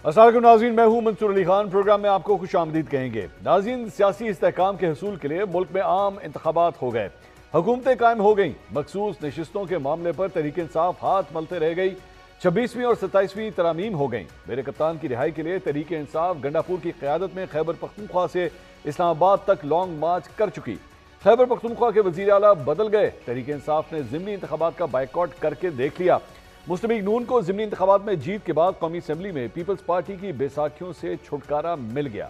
السلام علیکم ناظرین، میں ہوں منصور علی خان۔ پروگرام میں آپ کو خوش آمدید کہیں گے۔ ناظرین، سیاسی استحکام کے حصول کے لیے ملک میں عام انتخابات ہو گئے، حکومتیں قائم ہو گئیں، مخصوص نشستوں کے معاملے پر تحریک انصاف ہاتھ ملتے رہ گئی، 26ویں اور 27ویں ترامیم ہو گئیں۔ میرے کپتان کی رہائی کے لیے تحریک انصاف گنڈا پور کی قیادت میں خیبر پختونخوا سے اسلام آباد تک لانگ مارچ کر چکی۔ خیبر پختونخوا کے وزیر اعلیٰ بدل گئے، تحریک انصاف نے ضمنی انتخابات کا بائیکاٹ کر کے دیکھ لیا۔ مسلم لیگ نون کو ضمنی انتخابات میں جیت کے بعد قومی اسمبلی میں پیپلز پارٹی کی بے ساکھیوں سے چھٹکارا مل گیا،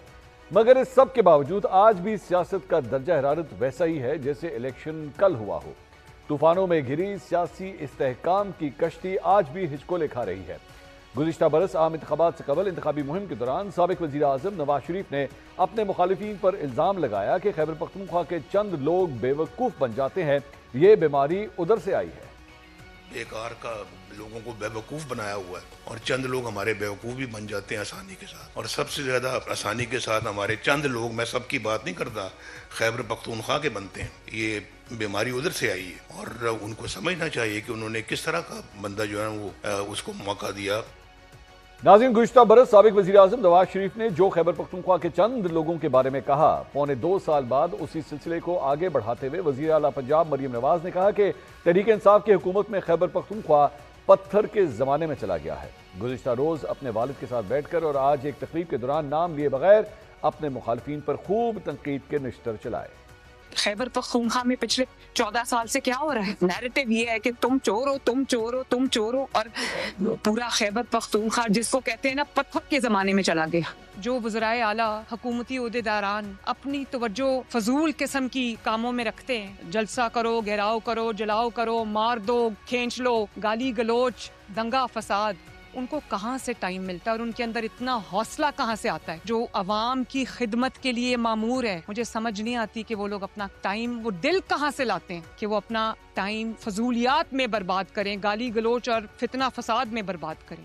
مگر اس سب کے باوجود آج بھی سیاست کا درجہ حرارت ویسا ہی ہے جیسے الیکشن کل ہوا ہو۔ طوفانوں میں گھری سیاسی استحکام کی کشتی آج بھی ہچکولے کھا رہی ہے۔ گزشتہ برس عام انتخابات سے قبل انتخابی مہم کے دوران سابق وزیر اعظم نواز شریف نے اپنے مخالفین پر الزام لگایا کہ خیبر پختونخوا کے چند لوگ بے وقوف بن جاتے ہیں، یہ بیماری ادھر سے آئی ہے۔ ایک آر کا لوگوں کو بے وقوف بنایا ہوا ہے اور چند لوگ ہمارے بے وقوف بھی بن جاتے ہیں آسانی کے ساتھ، اور سب سے زیادہ آسانی کے ساتھ ہمارے چند لوگ، میں سب کی بات نہیں کرتا، خیبر پختونخوا کے بنتے ہیں۔ یہ بیماری ادھر سے آئی ہے اور ان کو سمجھنا چاہیے کہ انہوں نے کس طرح کا بندہ جو ہے وہ اس کو موقع دیا۔ ناظرین، گزشتہ برس سابق وزیر اعظم نواز شریف نے جو خیبر پختونخوا کے چند لوگوں کے بارے میں کہا، پونے 2 سال بعد اسی سلسلے کو آگے بڑھاتے ہوئے وزیر اعلیٰ پنجاب مریم نواز نے کہا کہ تحریک انصاف کی حکومت میں خیبر پختونخوا پتھر کے زمانے میں چلا گیا ہے۔ گزشتہ روز اپنے والد کے ساتھ بیٹھ کر اور آج ایک تقریب کے دوران نام لیے بغیر اپنے مخالفین پر خوب تنقید کے نشتر چلائے۔ خیبر پختونخوا میں پچھلے 14 سال سے کیا ہو رہا ہے؟ نیریٹو یہ ہے کہ تم چور ہو، تم چور ہو، تم چور ہو، اور پورا خیبر پختونخوا جس کو کہتے ہیں نا پتھر کے زمانے میں چلا گیا۔ جو وزرائے اعلیٰ، حکومتی عہدیداران اپنی توجہ فضول قسم کی کاموں میں رکھتے ہیں، جلسہ کرو، گھیراؤ کرو، جلاؤ کرو، مار دو، کھینچ لو، گالی گلوچ، دنگا فساد، ان کو کہاں سے ٹائم ملتا ہے اور ان کے اندر اتنا حوصلہ کہاں سے آتا ہے جو عوام کی خدمت کے لیے مامور ہے؟ مجھے سمجھ نہیں آتی کہ وہ لوگ اپنا ٹائم، وہ دل کہاں سے لاتے ہیں کہ وہ اپنا ٹائم فضولیات میں برباد کریں، گالی گلوچ اور فتنہ فساد میں برباد کریں۔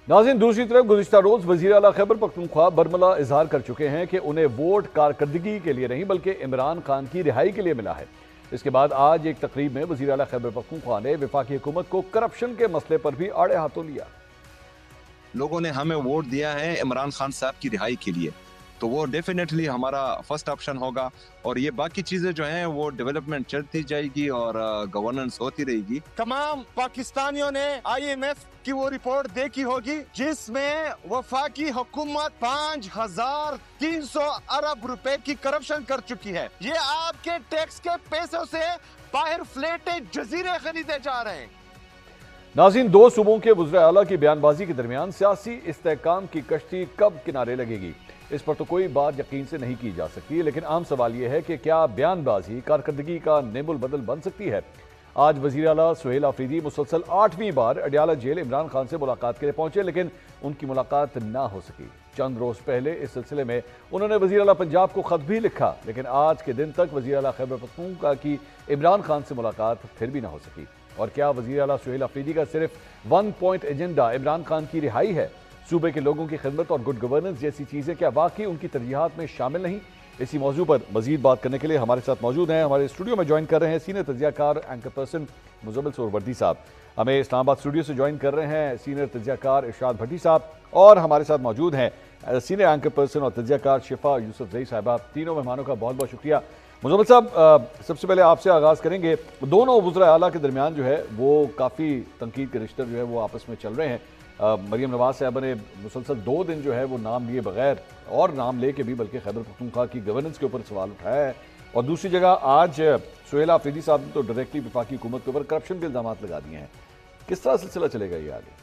ناظرین، دوسری طرف گزشتہ روز وزیر اعلیٰ خیبر پختونخوا برملا اظہار کر چکے ہیں کہ انہیں ووٹ کارکردگی کے لیے نہیں بلکہ عمران خان کی رہائی کے لیے ملا ہے۔ اس کے بعد آج ایک تقریب میں وزیر اعلیٰ خیبر پختونخوا نے وفاقی حکومت کو کرپشن کے مسئلے پر بھی آڑے ہاتھوں لیا۔ لوگوں نے ہمیں ووٹ دیا ہے عمران خان صاحب کی رہائی کے لیے، تو وہ ڈیفینیٹلی ہمارا فرسٹ آپشن ہوگا، اور یہ باقی چیزیں جو ہیں وہ ڈیولپمنٹ چلتی جائے گی اور گورننس ہوتی رہے گی۔ تمام پاکستانیوں نے IMF کی وہ رپورٹ دیکھی ہوگی جس میں وفاقی حکومت 5300 ارب روپے کی کرپشن کر چکی ہے۔ یہ آپ کے ٹیکس کے پیسوں سے باہر فلیٹے جزیرے خریدے جا رہے ہیں۔ ناظرین، 2 صوبوں کے وزراء اعلیٰ کی بیان بازی کے درمیان سیاسی استحکام کی کشتی کب کنارے لگے گی، اس پر تو کوئی بات یقین سے نہیں کی جا سکتی، لیکن عام سوال یہ ہے کہ کیا بیان بازی کارکردگی کا نعم البدل بن سکتی ہے؟ آج وزیر اعلیٰ سہیل آفریدی مسلسل 8ویں بار اڈیالہ جیل عمران خان سے ملاقات کے لیے پہنچے، لیکن ان کی ملاقات نہ ہو سکی۔ چند روز پہلے اس سلسلے میں انہوں نے وزیر اعلیٰ پنجاب کو خط بھی لکھا، لیکن آج کے دن تک وزیر اعلیٰ خیبر پختونخوا کی عمران خان سے ملاقات پھر بھی نہ ہو سکی۔ اور کیا وزیر اعلیٰ سہیل آفریدی کا صرف 1 پوائنٹ ایجنڈا عمران خان کی رہائی ہے؟ صوبے کے لوگوں کی خدمت اور گڈ گورننس جیسی چیزیں کیا واقعی ان کی ترجیحات میں شامل نہیں؟ اسی موضوع پر مزید بات کرنے کے لیے ہمارے ساتھ موجود ہیں، ہمارے اسٹوڈیو میں جوائن کر رہے ہیں سینئر تجزیہ کار اینکر پرسن مزمل سہروردی صاحب، ہمیں اسلام آباد اسٹوڈیو سے جوائن کر رہے ہیں سینئر تجزیہ کار ارشاد بھٹی صاحب، اور ہمارے ساتھ موجود ہیں سینئر اینکر پرسن اور تجزیہ کار شفا یوسف زئی صاحبہ۔ تینوں مہمانوں کا بہت بہت شکریہ۔ مزمل صاحب، سب سے پہلے آپ سے آغاز کریں گے۔ دونوں وزراء اعلیٰ کے درمیان جو ہے وہ کافی تنقید کے رشتہ جو ہے وہ آپس میں چل رہے ہیں۔ مریم نواز صاحبہ نے مسلسل 2 دن جو ہے وہ نام لیے بغیر اور نام لے کے بھی بلکہ خیبر پختونخوا کی گورننس کے اوپر سوال اٹھایا ہے، اور دوسری جگہ آج سہیل آفریدی صاحب نے تو ڈائریکٹلی وفاقی حکومت کے اوپر کرپشن کے الزامات لگا دیے ہیں۔ کس طرح سلسلہ چلے گا یہ آگے؟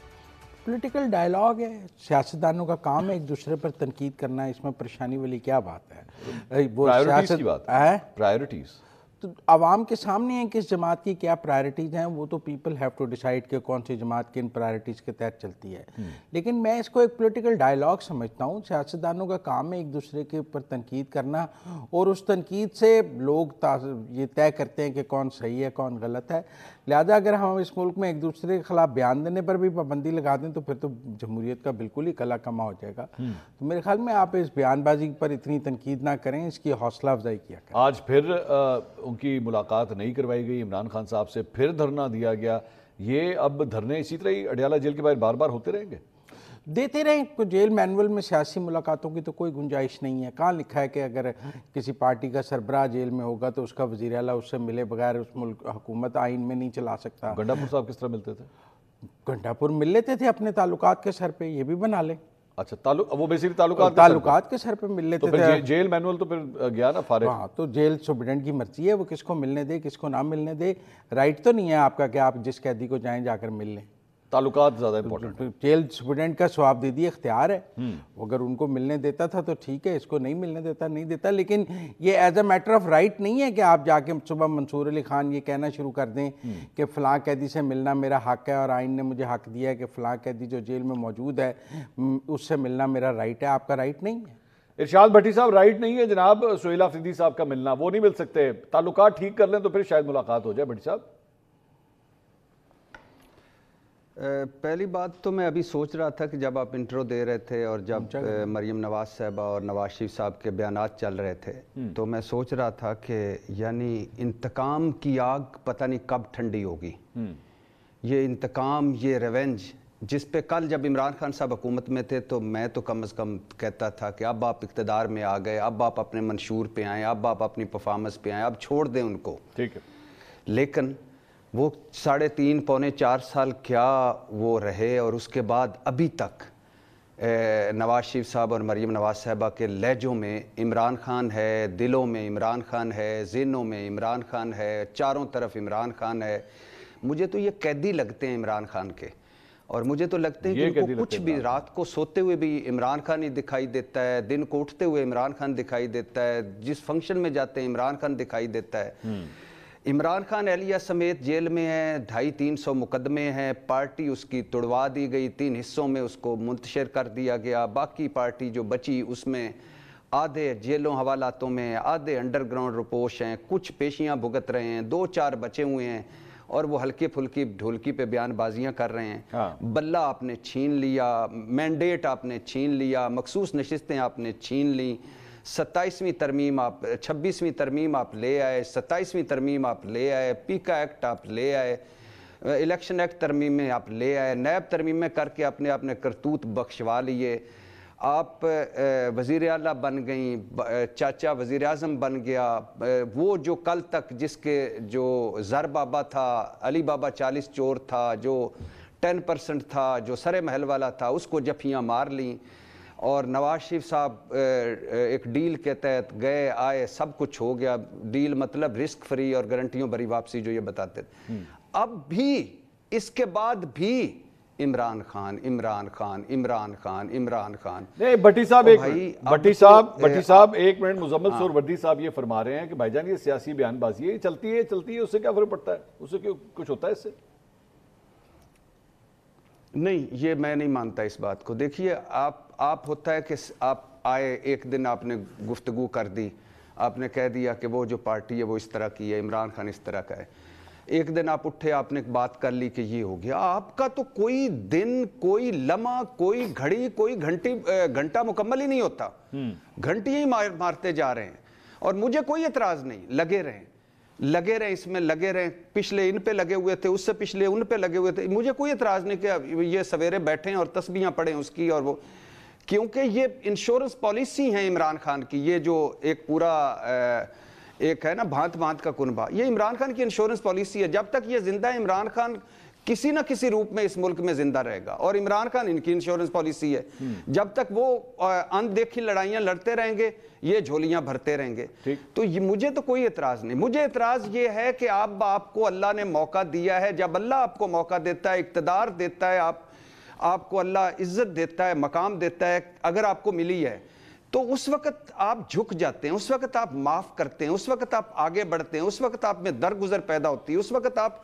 پولیٹیکل ڈائیلاگ ہے، سیاستدانوں کا کام ہے ایک دوسرے پر تنقید کرنا، اس میں پریشانی والی کیا بات ہے؟ وہ پرائیورٹیز کی بات ہے، پرائیورٹیز تو عوام کے سامنے ہیں کہ اس جماعت کی کیا پرائرٹیز ہیں، وہ تو پیپل ہیو ٹو ڈیسائیڈ کہ کون سی جماعت کن پرائرٹیز کے تحت چلتی ہے۔ لیکن میں اس کو ایک پولیٹیکل ڈائیلاگ سمجھتا ہوں۔ سیاستدانوں کا کام ہے ایک دوسرے کے اوپر تنقید کرنا، اور اس تنقید سے لوگ یہ طے کرتے ہیں کہ کون صحیح ہے کون غلط ہے۔ لہٰذا اگر ہم اس ملک میں ایک دوسرے کے خلاف بیان دینے پر بھی پابندی لگا دیں تو پھر تو جمہوریت کا بالکل ہی کلا کما ہو جائے گا۔ تو میرے خیال میں آپ اس بیان بازی پر اتنی تنقید نہ کریں، اس کی حوصلہ افزائی کیا کریں۔ آج پھر ان کی ملاقات نہیں کروائی گئی، عمران خان صاحب سے پھر دھرنا دیا گیا، یہ اب دھرنے اسی طرح ہی اڈیالہ جیل کے باہر بار بار ہوتے رہیں گے؟ देते रहें। कोई जेल मैनुअल में सियासी मुलाकातों की तो कोई गुंजाइश नहीं है। कहाँ लिखा है कि अगर किसी पार्टी का सरबराह जेल में होगा तो उसका वज़ीर आला उससे मिले बगैर उस मुल्क हुकूमत आइन में नहीं चला सकता। गंडापुर साहब किस तरह मिलते थे? गंडापुर मिल लेते थे अपने ताल्लुकात के सर पे, ये भी बना लें। अच्छा, वो बेसिकली ताल्लुकात के सर पे मिल लेते तो थे। जेल मैनुअल तो फिर गया ना फारिग। हाँ, तो जेल सुप्रीडेंट की मर्जी है, वो किसको मिलने दे किसको ना मिलने दे। राइट तो नहीं है आपका कि आप जिस कैदी को जाएं जाकर मिल लें। ताल्लुकात ज़्यादा इंपॉर्टेंट है। जेल सुप्रीडेंट का स्वाब दे दिए इख्तियार है, अगर उनको मिलने देता था तो ठीक है, इसको नहीं मिलने देता नहीं देता। लेकिन ये as a matter of right नहीं है कि आप जाके सुबह मंसूर अली खान ये कहना शुरू कर दें कि फ़लाँ कैदी से मिलना मेरा हक़ है और आइन ने मुझे हक़ दिया है कि फ़लाँ कैदी जो जेल में मौजूद है उससे मिलना मेरा राइट है। आपका राइट नहीं है। इरशाद भट्टी साहब, राइट नहीं है जनाब सुहेल आफरीदी साहब का मिलना, वो नहीं मिल सकते। ताल्लुकात ठीक कर लें तो फिर शायद मुलाकात हो जाए। भट्टी साहब, पहली बात तो मैं अभी सोच रहा था कि जब आप इंट्रो दे रहे थे और जब मरीम नवाज साहबा और नवाज शरीफ साहब के बयानात चल रहे थे तो मैं सोच रहा था कि यानी इंतकाम की आग पता नहीं कब ठंडी होगी। ये इंतकाम, ये रिवेंज, जिस पे कल जब इमरान खान साहब हुकूमत में थे तो मैं तो कम से कम कहता था कि अब आप इक़्तिदार में आ गए, अब आप अपने मंशूर पे आएँ, अब आप अपनी परफॉर्मेंस पे आएँ, अब छोड़ दें उनको। ठीक है। लेकिन वो 3.5 पौने 4 साल क्या वो रहे और उसके बाद अभी तक नवाज शरीफ साहब और मरीम नवाज साहबा के लहजों में इमरान खान है, दिलों में इमरान खान है, ज़हनों में इमरान खान है, चारों तरफ इमरान खान है। मुझे तो ये कैदी लगते हैं इमरान खान के, और मुझे तो लगते हैं कि उनको कुछ भी रात को सोते हुए भी इमरान खान ही दिखाई देता है, दिन को उठते हुए इमरान खान दिखाई देता है, जिस फंक्शन में जाते हैं इमरान खान दिखाई देता है। इमरान खान एहलिया समेत जेल में है, 250-300 मुकदमे हैं, पार्टी उसकी तुड़वा दी गई, 3 हिस्सों में उसको मुंतशिर कर दिया गया। बाकी पार्टी जो बची उसमें आधे जेलों हवालातों में, आधे अंडरग्राउंड रुपोश हैं, कुछ पेशियां भुगत रहे हैं, 2-4 बचे हुए हैं और वो हल्की फुल्की ढोलकी पे बयानबाजियां कर रहे हैं। हाँ। बल्ला आपने छीन लिया, मैंडेट आपने छीन लिया, मखसूस नशिस्तें आपने छीन ली, 27वीं तरमीम आप 26वीं तरमीम आप ले आए, 27वीं तरमीम आप ले आए, पीका एक्ट आप ले आए, इलेक्शन एक्ट तरमीम में आप ले आए, नैब तरमीम में करके अपने करतूत बख्शवा लिए। आप वज़ीर आला बन गई, चाचा वज़ीर आज़म बन गया। वो जो कल तक जिसके जो ज़र बाबा था, अली बाबा 40 चोर था, जो 10% था, जो सरे महल वाला था, उसको जफियाँ मार लीं। और नवाज शरीफ साहब एक डील के तहत गए आए, सब कुछ हो गया। डील मतलब रिस्क फ्री और गारंटियों भरी वापसी जो ये बताते थे। अब भी इसके बाद भी इमरान खान इमरान खान इमरान खान इमरान खान। नहीं भट्टी साहब, भट्टी साहब एक मिनट, मुजम्मिल सोहरवर्दी साहब ये फरमा रहे हैं कि भाईजान ये सियासी बयानबाजी है, चलती है, उससे क्या फर्क पड़ता है, उससे क्यों कुछ होता है इससे? नहीं, ये मैं नहीं मानता इस बात को। देखिए, आप होता है कि आप आए, एक दिन आपने गुफ्तगू कर दी, आपने कह दिया कि वो जो पार्टी है वो इस तरह की है, इमरान खान इस तरह का है। एक दिन आप उठे, आपने बात कर ली कि ये हो गया। आपका तो कोई दिन, कोई लम्हा, कोई घड़ी, कोई घंटा मुकम्मल ही नहीं होता, घंटी ही मारते जा रहे हैं। और मुझे कोई एतराज़ नहीं, लगे रहें इसमें, लगे रहें। पिछले इन पे लगे हुए थे, उससे पिछले उन पे लगे हुए थे, मुझे कोई एतराज़ नहीं कि ये सवेरे बैठें और तस्बीहां पढ़ें उसकी और वो, क्योंकि ये इंश्योरेंस पॉलिसी है इमरान खान की। ये जो एक पूरा एक है ना भांत भांत का कुनबा, ये इमरान खान की इंश्योरेंस पॉलिसी है। जब तक ये जिंदा है, इमरान खान किसी ना किसी रूप में इस मुल्क में जिंदा रहेगा, और इमरान खान इनकी इंश्योरेंस पॉलिसी है। जब तक वो अनदेखी लड़ाइयां लड़ते रहेंगे, ये झोलियां भरते रहेंगे। तो ये मुझे तो कोई एतराज नहीं। मुझे एतराज ये है कि आपको अल्लाह ने मौका दिया है। जब अल्लाह आपको मौका देता है, इक्तदार देता है, आपको अल्लाह इज्जत देता है, मकाम देता है, अगर आपको मिली है तो उस वक्त आप झुक जाते हैं, उस वक्त आप माफ़ करते हैं, उस वक्त आप आगे बढ़ते हैं, उस वक्त आप में दरगुजर पैदा होती है, उस वक्त आप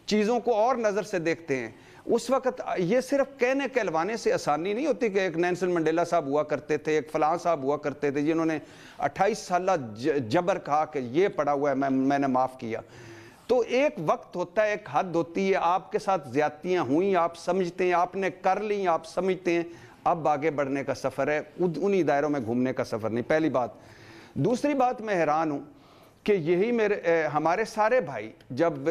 चीज़ों को और नज़र से देखते हैं। उस वक्त ये सिर्फ कहने कहलवाने से आसानी नहीं होती कि एक नेल्सन मंडेला साहब हुआ करते थे, एक फलां साहब हुआ करते थे जिन्होंने 28 साल जबर कहा कि ये पड़ा हुआ है, मैंने माफ़ किया। तो एक वक्त होता है, एक हद होती है। आपके साथ ज्यादतियाँ हुई, आप समझते हैं, आपने कर ली, आप समझते हैं, अब आगे बढ़ने का सफ़र है, उन्हीं दायरों में घूमने का सफ़र नहीं। पहली बात। दूसरी बात, मैं हैरान हूँ कि यही हमारे सारे भाई, जब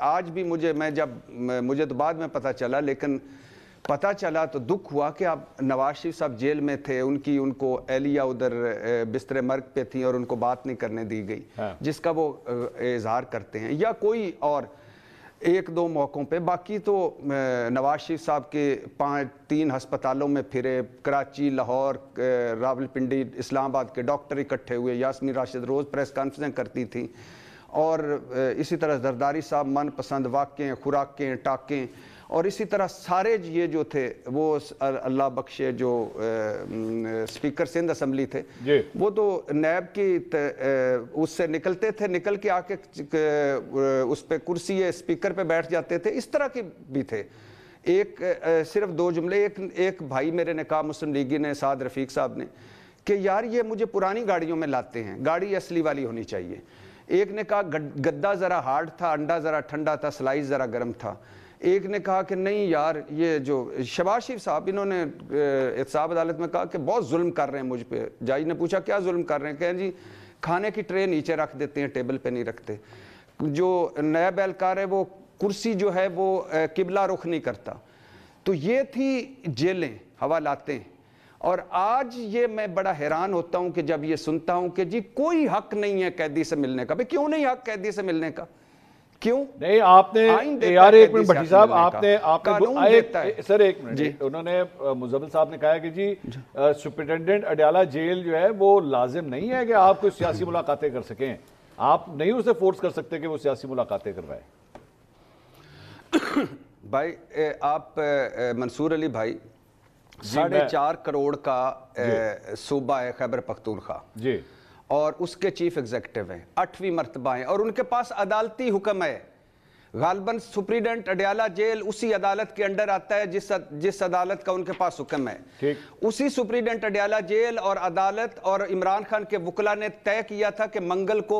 आज भी मुझे तो बाद में पता चला, लेकिन पता चला तो दुख हुआ कि अब नवाज शरीफ साहब जेल में थे, उनको एहलिया उधर बिस्तर मर्ग पे थी और उनको बात नहीं करने दी गई, जिसका वो इजहार करते हैं, या कोई और एक दो मौक़ों पे। बाकी तो नवाज शरीफ साहब के 3 अस्पतालों में फिरे, कराची, लाहौर, रावलपिंडी, इस्लामाबाद के डॉक्टर इकट्ठे हुए, यास्मीन राशिद रोज़ प्रेस कॉन्फ्रेंस करती थी, और इसी तरह जरदारी साहब मनपसंद वाक़े, खुराकें, टाकें, और इसी तरह सारे ये जो थे वो अल्लाह बख्शे जो स्पीकर सिंध असम्बली थे वो तो नैब की उससे निकलते थे, निकल के आके उस पे कुर्सी स्पीकर पे बैठ जाते थे, इस तरह के भी थे। एक सिर्फ 2 जुमले, एक भाई मेरे ने कहा, मुस्लिम लीगी ने, साद रफ़ीक साहब ने, कि यार ये मुझे पुरानी गाड़ियों में लाते हैं, गाड़ी असली वाली होनी चाहिए। एक ने कहा गद्दा ज़रा हार्ड था, अंडा ज़रा ठंडा था, स्लाइस ज़रा गर्म था। एक ने कहा कि नहीं यार, ये जो शहबाज शरीफ साहब, इन्होंने एहतसाब अदालत में कहा कि बहुत जुल्म कर रहे हैं मुझ पे। जज ने पूछा क्या जुल्म कर रहे हैं? कहें जी खाने की ट्रे नीचे रख देते हैं, टेबल पे नहीं रखते। जो नायब एहलकार है वो कुर्सी जो है वो किबला रुख नहीं करता। तो ये थी जेलें, हवालातें। और आज ये मैं बड़ा हैरान होता हूँ कि जब ये सुनता हूँ कि जी कोई हक नहीं है कैदी से मिलने का। भाई क्यों नहीं हक कैदी से मिलने का? क्यों नहीं? आपने यार एक मिनट भट्टी साहब, आपने सर एक मिनट, उन्होंने मुजम्मिल साहब ने कहा है कि जी सुपरिटेंडेंट अडयाला जेल जो है वो लाजिम नहीं है कि आप कोई सियासी मुलाकातें कर सकें, आप नहीं उसे फोर्स कर सकते कि वो सियासी मुलाकातें करवाए। भाई आप मंसूर अली भाई 4.5 करोड़ का सूबा है खैबर पख्तूनख्वा जी, और उसके चीफ एग्जीक्यूटिव हैं, 8वीं मर्तबा हैं, और उनके पास अदालती हुक्म है। गालबन सुप्रीडेंट अडयाला जेल उसी अदालत के अंडर आता है जिस अदालत का उनके पास हुक्म है। उसी सुप्रीडेंट अडयाला जेल और अदालत और इमरान खान के वकला ने तय किया था कि मंगल को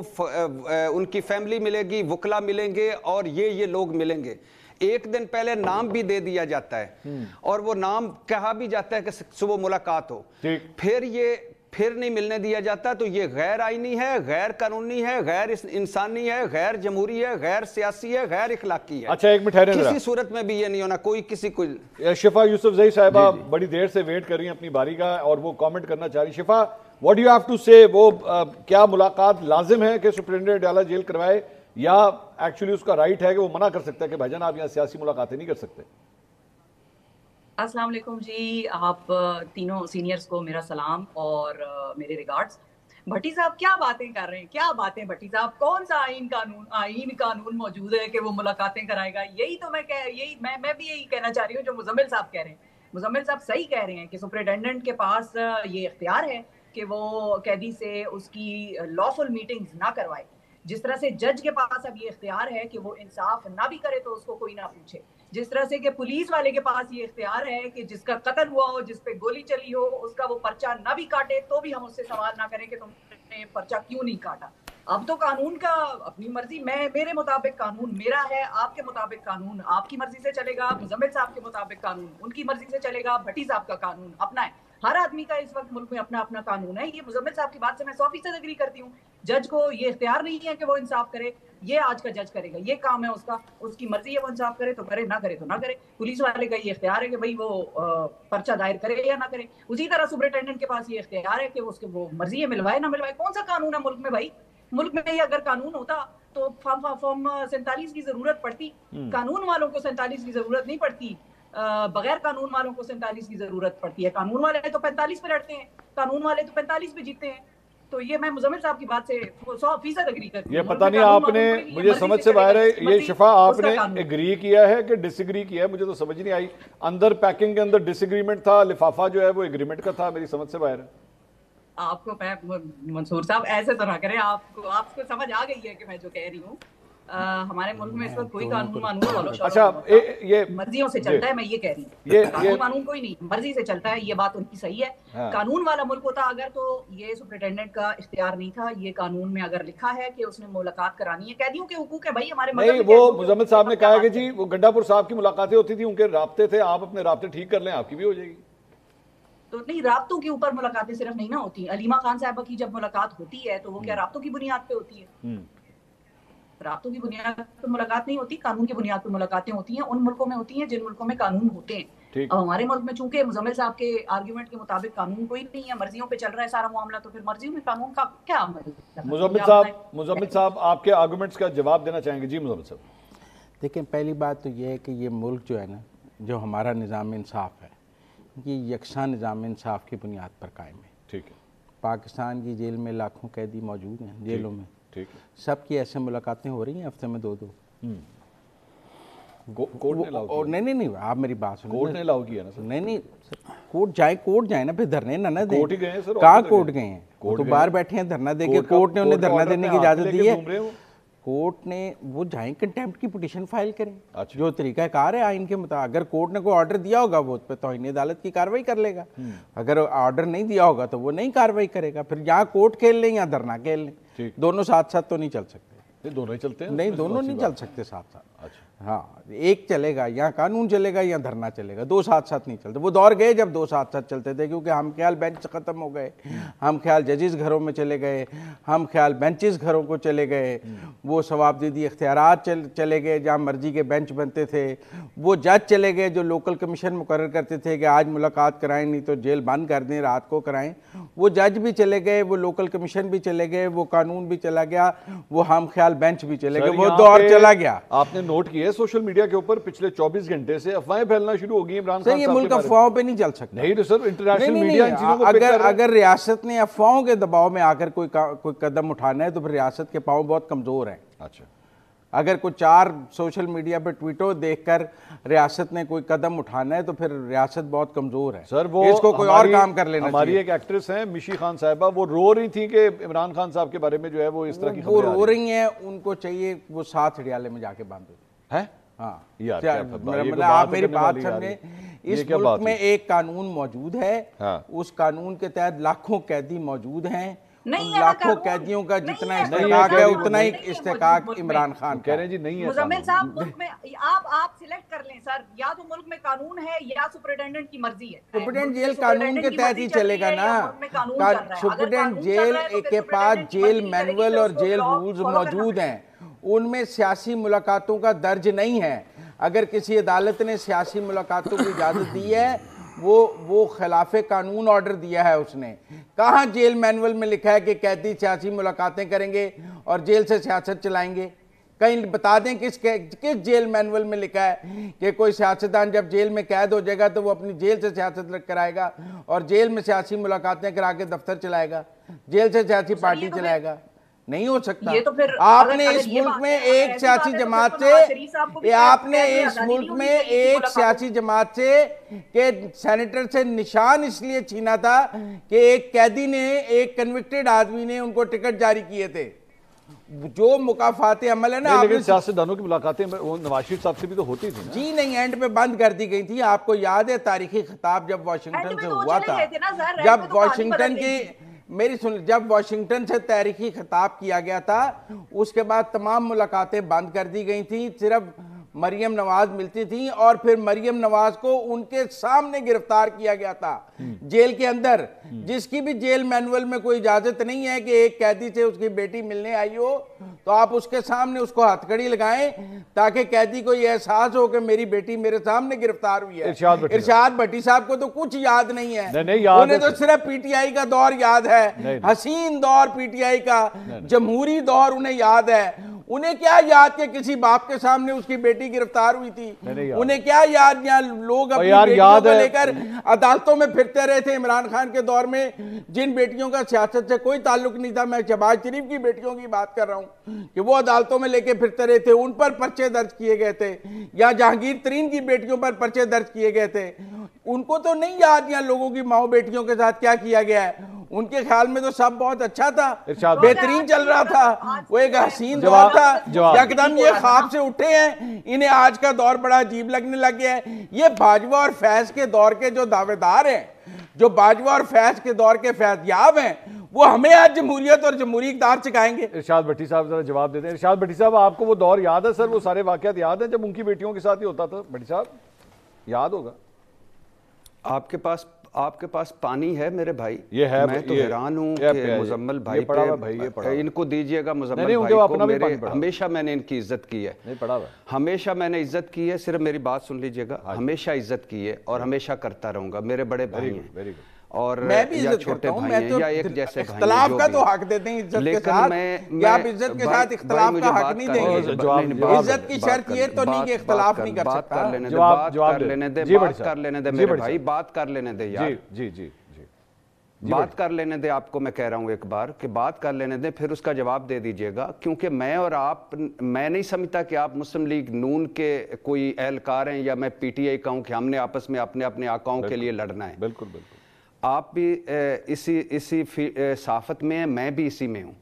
उनकी फैमिली मिलेगी, वकला मिलेंगे और ये लोग मिलेंगे। एक दिन पहले नाम भी दे दिया जाता है और वो नाम कहा भी जाता है कि सुबह मुलाकात हो, फिर नहीं मिलने दिया जाता। तो ये गैर आईनी है, गैर कानूनी है, गैर इंसानी है, गैर जमहूरी है, गैर सियासी है, गैर इखलाकी है। अच्छा एक मिनट, किसी सूरत में भी ये नहीं होना। कोई किसी को शिफा यूसुफजई साहिबा बड़ी देर से वेट कर रही हैं अपनी बारी का और वो कमेंट करना चाह रही। Shifa, what do you have to say? वो क्या मुलाकात लाजिम है कि सुप्रीटेंडेंट अडयाला जेल करवाए, या एक्चुअली उसका राइट है कि वो मना कर सकता है कि भाईजान आप यहाँ सियासी मुलाकातें नहीं कर सकते? अस्सलाम वालेकुम जी, आप तीनों सीनियर्स को मेरा सलाम और मेरे रिगार्ड्स। भट्टी साहब क्या बातें कर रहे हैं, क्या बातें भट्टी साहब? कौन सा आईन कानून मौजूद है कि वो मुलाकातें कराएगा? यही तो मैं भी यही कहना चाह रही हूँ जो मुजम्मिल साहब कह रहे हैं। मुजम्मिल साहब सही कह रहे हैं कि सुपरिटेंडेंट के पास ये इख्तियार है कि वो कैदी से उसकी लॉफुल मीटिंग्स ना करवाए। जिस तरह से जज के पास अब ये इख्तियार है कि वो इंसाफ ना भी करे तो उसको कोई ना पूछे, जिस तरह से कि पुलिस वाले के पास ये इख्तियार है कि जिसका कत्ल हुआ हो, जिस पे गोली चली हो, उसका वो पर्चा ना भी काटे तो भी हम उससे सवाल ना करें कि तुमने पर्चा क्यों नहीं काटा। अब तो कानून का अपनी मर्जी, मेरे मुताबिक कानून मेरा है, आपके मुताबिक कानून आपकी मर्जी से चलेगा, मुजम्मिल साहब के मुताबिक कानून उनकी मर्जी से चलेगा, भट्टी साहब का कानून अपना है। हर आदमी का इस वक्त मुल्क में अपना अपना कानून है। ये मुजम्मिल साहब की बात से मैं 100% एग्री करती हूँ। जज को ये इख्तियार नहीं है कि वो इंसाफ करे, ये आज का जज करेगा, ये काम है उसका, उसकी मर्जी है, वो इंसाफ करे तो करे, ना करे तो ना करे। पुलिस वाले का ये इख्तियार है कि भाई वो पर्चा दायर करे या ना करे। उसी तरह सुपरिटेंडेंट के पास ये इख्तियार है कि वो मर्जी है, मिलवाए ना मिलवाए। कौन सा कानून है मुल्क में भाई? मुल्क में ये अगर कानून होता तो फॉर्म 47 की जरूरत पड़ती। कानून वालों को 47 की जरूरत नहीं पड़ती, बगैर कानून वालों को 47 की जरूरत पड़ती है। कानून वाले तो 45 पे लड़ते हैं, कानून वाले तो 45 पे जीतते हैं। तो ये मैं मुजम्मिल साहब की बात से 100% एग्री करती हूँ। ये पता नहीं आपने, मुझे समझ से बाहर है ये। शिफा, आपने एग्री किया है कि डिसएग्री किया है? मुझे तो समझ नहीं आई। अंदर पैकिंग के अंदर डिसएग्रीमेंट था, लिफाफा जो है वो एग्रीमेंट का था, मेरी समझ से बाहर है। आपको मंसूर साहब ऐसे तो ना करें, आपको समझ आ गई है कि मैं जो कह रही हूँ। हमारे मुल्क में इस वक्त कोई कानून वानून ये मर्जियों से चलता है। मैं ये कह रही हूँ कानून कोई नहीं, मर्जी से चलता है। ये बात उनकी सही है। कानून वाला मुल्क होता अगर तो ये सुपरिटेंडेंट का इख्तियार नहीं था। ये कानून में अगर लिखा है कि उसने मुलाकात करानी है, कैदियों के हुकूक है भाई हमारे। नहीं, वो मुजम्मिल साहब ने कहा कि जी वो गंडापुर साहब की मुलाकातें होती थी, उनके राब्ते थे, आप अपने राब्ते ठीक कर लें, आपकी भी हो जाएगी। तो नहीं, राब्तों के ऊपर मुलाकातें सिर्फ नहीं ना होती। अलीमा खान साहबा की जब मुलाकात होती है तो वो क्या राब्तों की बुनियाद पे होती है? राब्तों की बुनियाद पर मुलाकात नहीं होती, कानून की बुनियाद पर मुलाकातें होती हैं। उन मुल्कों में होती हैं जिन मुल्कों में कानून होते हैं। अब हमारे मुल्क में चूंकि मुजम्मिल साहब के आर्गुमेंट के मुताबिक कानून कोई नहीं है, मर्जियों पे चल रहा है सारा मामला, तो फिर मर्जियों में कानून का क्या अमल? मुजम्मिल साहब आपके आर्गुमेंट्स का जवाब देना चाहेंगे? जी मुजम्मिल साहब। देखिए, पहली बात तो ये है कि ये मुल्क जो है ना, जो हमारा निज़ाम इंसाफ है, ये यकसा निज़ाम इंसाफ की बुनियाद पर कायम है। ठीक है। पाकिस्तान की जेल में लाखों कैदी मौजूद हैं, जेलों में। ठीक है। सबकी ऐसे मुलाकातें हो रही हैं हफ्ते में 2-2। कोर्ट ने लाओ किया? नहीं, आप मेरी बात सुनो। कोर्ट ने लाओ किया ना सर? नहीं कोर्ट जाए ना, फिर धरने ना दे। कोर्ट ही गए हैं सर? कहाँ कोर्ट गए हैं? तो बाहर बैठे हैं धरना देके, कोर्ट ने उन्हें धरना देने की इजाजत दी है। कोर्ट ने, वो जाएं कंटेम्प्ट की पिटीशन फाइल करें। अच्छा। जो तरीकाकार है आइन के मुताबिक, अगर कोर्ट ने कोई ऑर्डर दिया होगा वो उस पर तौहीन अदालत की कार्रवाई कर लेगा। अगर ऑर्डर नहीं दिया होगा तो वो नहीं कार्रवाई करेगा। फिर यहाँ कोर्ट खेल लें या धरना खेल लें, दोनों साथ साथ तो नहीं चल सकते। दोनों ही चलते हैं? नहीं, दोनों नहीं चल सकते साथ साथ। अच्छा। हाँ, एक चलेगा, या कानून चलेगा या धरना चलेगा, दो साथ साथ नहीं चलते। वो दौर गए जब दो साथ साथ चलते थे, क्योंकि हम ख्याल बेंच ख़त्म हो गए, हम ख्याल जजेस घरों में चले गए, हम ख्याल बेंचेस घरों को चले गए, वो सवाबदीदी इख्तियारात चले गए जहाँ मर्जी के बेंच बनते थे, वो जज चले गए जो लोकल कमीशन मुकर्रर करते थे कि आज मुलाकात कराएं नहीं तो जेल बंद कर दें, रात को कराएं, वो जज भी चले गए, वो लोकल कमीशन भी चले गए, वो कानून भी चला गया, वो हम ख्याल बेंच भी चले गए, वो दौर चला गया। आपने नोट किया सोशल मीडिया के ऊपर पिछले 24 घंटे से अफवाहें फैलना शुरू हो गई इमरान खान साहब। ये मुल्क अफवाहों पे नहीं चल सकता। नहीं तो सर, इंटरनेशनल मीडिया इन चीजों को अगर रियासत ने अफवाहों के दबाव में आकर कोई कदम उठाना है तो फिर रियासत के पांव बहुत कमजोर हैं। अच्छा। अगर कोई 4 सोशल मीडिया पे ट्वीटों देखकर रियासत ने कोई कदम उठाना है तो फिर रियासत बहुत कमजोर है सर। वो इसको कोई और काम कर लेना हमारी एक एक्ट्रेस है मिशी खान साहिबा, वो रो रही थी कि इमरान खान साहब के बारे में जो है वो इस तरह की वो रो रही हैं, उनको चाहिए वो 7 हड़ियाले में जाके बंद है। हाँ यार, मतलब आप मेरी बात समझे, इस मुल्क में एक कानून मौजूद है। हाँ। उस कानून के तहत लाखों कैदी मौजूद हैं। नहीं, लाखों कैदियों का जितना इस्तेकाक है उतना ही इस्तेकाक इमरान खान कह रहे हैं जी। नहीं है मुजम्मिल साहब, मुल्क में आप सिलेक्ट कर लें सर, या तो मुल्क में कानून है या सुपरिटेंडेंट की मर्जी है। सुपरिटेंडेंट जेल कानून के तहत ही चलेगा ना। सुपरिटेंडेंट जेल के पास जेल मैनुअल और जेल रूल्स मौजूद हैं, उनमें सियासी मुलाकातों का दर्ज नहीं है। अगर किसी अदालत ने सियासी मुलाकातों की इजाज़त दी है, वो खिलाफे कानून ऑर्डर दिया है उसने। कहाँ जेल मैनुअल में लिखा है कि कैदी सियासी मुलाकातें करेंगे और जेल से सियासत चलाएंगे? कहीं बता दें किस जेल मैनुअल में लिखा है कि कोई सियासतदान जब जेल में कैद हो जाएगा तो वो अपनी जेल से सियासत कराएगा और जेल में सियासी मुलाकातें करा के दफ्तर चलाएगा, जेल से सियासी पार्टी चलाएगा? नहीं हो सकता। ये तो फिर आपने इस मुल्क में एक सियासी जमात से, आपने इस मुल्क में एक सियासी जमात से के सेनेटर से निशान इसलिए छीना था कि एक कैदी ने, एक कन्विक्टेड आदमी ने उनको टिकट जारी किए थे। जो मुकाफाते अमल है ना, लेकिन सियासतदानों की मुलाकातें वो नवाज शरीफ साहब से भी तो होती थी ना? जी नहीं, एंड पे बंद कर दी गई थी। आपको याद है तारीखी खिताब जब वाशिंगटन से हुआ था, जब वाशिंगटन की मेरी सुन, जब वाशिंगटन से तारीखी खिताब किया गया था उसके बाद तमाम मुलाकातें बंद कर दी गई थी, सिर्फ मरियम नवाज मिलती थी और फिर मरियम नवाज को उनके सामने गिरफ्तार किया गया था जेल के अंदर, जिसकी भी जेल मैनुअल में कोई इजाजत नहीं है कि एक कैदी से उसकी बेटी मिलने आई हो तो आप उसके सामने उसको हथकड़ी लगाएं ताकि कैदी को यह एहसास हो कि मेरी बेटी मेरे सामने गिरफ्तार हुई है। इरशाद भट्टी साहब को तो कुछ याद नहीं है, उन्हें तो सिर्फ पीटीआई का दौर याद है, हसीन दौर पीटीआई का, जमहूरी दौर उन्हें याद है। उन्हें क्या याद कि किसी बाप के सामने उसकी बेटी गिरफ्तार हुई थी? उन्हें क्या याद? यहाँ लोग अपनी बेटियों को लेकर अदालतों में फिरते रहे थे इमरान खान के दौर में, जिन बेटियों का सियासत से कोई ताल्लुक नहीं था। मैं शहबाज शरीफ की बेटियों की बात कर रहा हूँ कि वो अदालतों में लेके फिरते रहे थे, उन पर पर्चे दर्ज किए गए थे, या जहांगीर तरीन की बेटियों पर पर्चे दर्ज किए गए थे। उनको तो नहीं याद यहाँ लोगों की माओ बेटियों के साथ क्या किया गया है। उनके ख्याल में तो सब बहुत अच्छा था, बेहतरीन चल रहा था, वो एक हसीन दौर था। यकदम ये ख्वाब से उठे हैं, इन्हें आज का दौर बड़ा अजीब लगने लग गया है। ये बाजवा और फैज के दौर के जो दावेदार हैं, जो बाजवा और फैज के दौर के फैज़याब हैं, वो हमें आज जमहूरियत और जमहूरी इक़्तिदार सिखाएंगे। इरशाद भट्टी साहब जरा जवाब देते हैं। इरशाद भट्टी साहब, आपको वो दौर याद है सर? वो सारे वाक़यात याद है जब उनकी बेटियों के साथ ही होता था? भट्टी साहब याद होगा आपके पास آپ کے پاس پانی ہے میرے بھائی؟ یہ ہے، میں تو حیران ہوں کہ مزمل بھائی پہ ان کو دیجئے گا، مزمل بھائی کو میرے ہمیشہ میں نے ان کی عزت کی ہے، ہمیشہ میں نے عزت کی ہے، صرف میری بات سن لیجئے گا، ہمیشہ عزت کی ہے اور ہمیشہ کرتا رہوں گا، میرے بڑے بھائی ہیں اور یا چھوٹے بھائی ہیں یا ایک جیسے بھائی ہیں، اختلاف کا تو حق دیتے ہیں عزت کے ساتھ، یا آپ عزت کے ساتھ اختلاف کا حق نہیں دیں گے؟ عزت کی شرط یہ تو نہیں کہ اختلاف نہیں کر سکتا۔ بات کر لینے دے میرے بھائی، بات کر لینے دے یار، بات کر لینے دے، آپ کو میں کہہ رہا ہوں ایک بار کہ بات کر لینے دے، پھر اس کا جواب دے دیجئے گا، کیونکہ میں اور آپ، میں نہیں سمجھتا کہ آپ مسلم لیگ نون کے کوئی اہلکار ہیں یا میں پی ٹی آئی کا ہوں کہ ہم نے آپس میں اپنے آقاؤں کے لیے لڑنا ہے۔ بالکل بالکل، آپ بھی اسی صحافت میں ہیں، میں بھی اسی میں ہوں،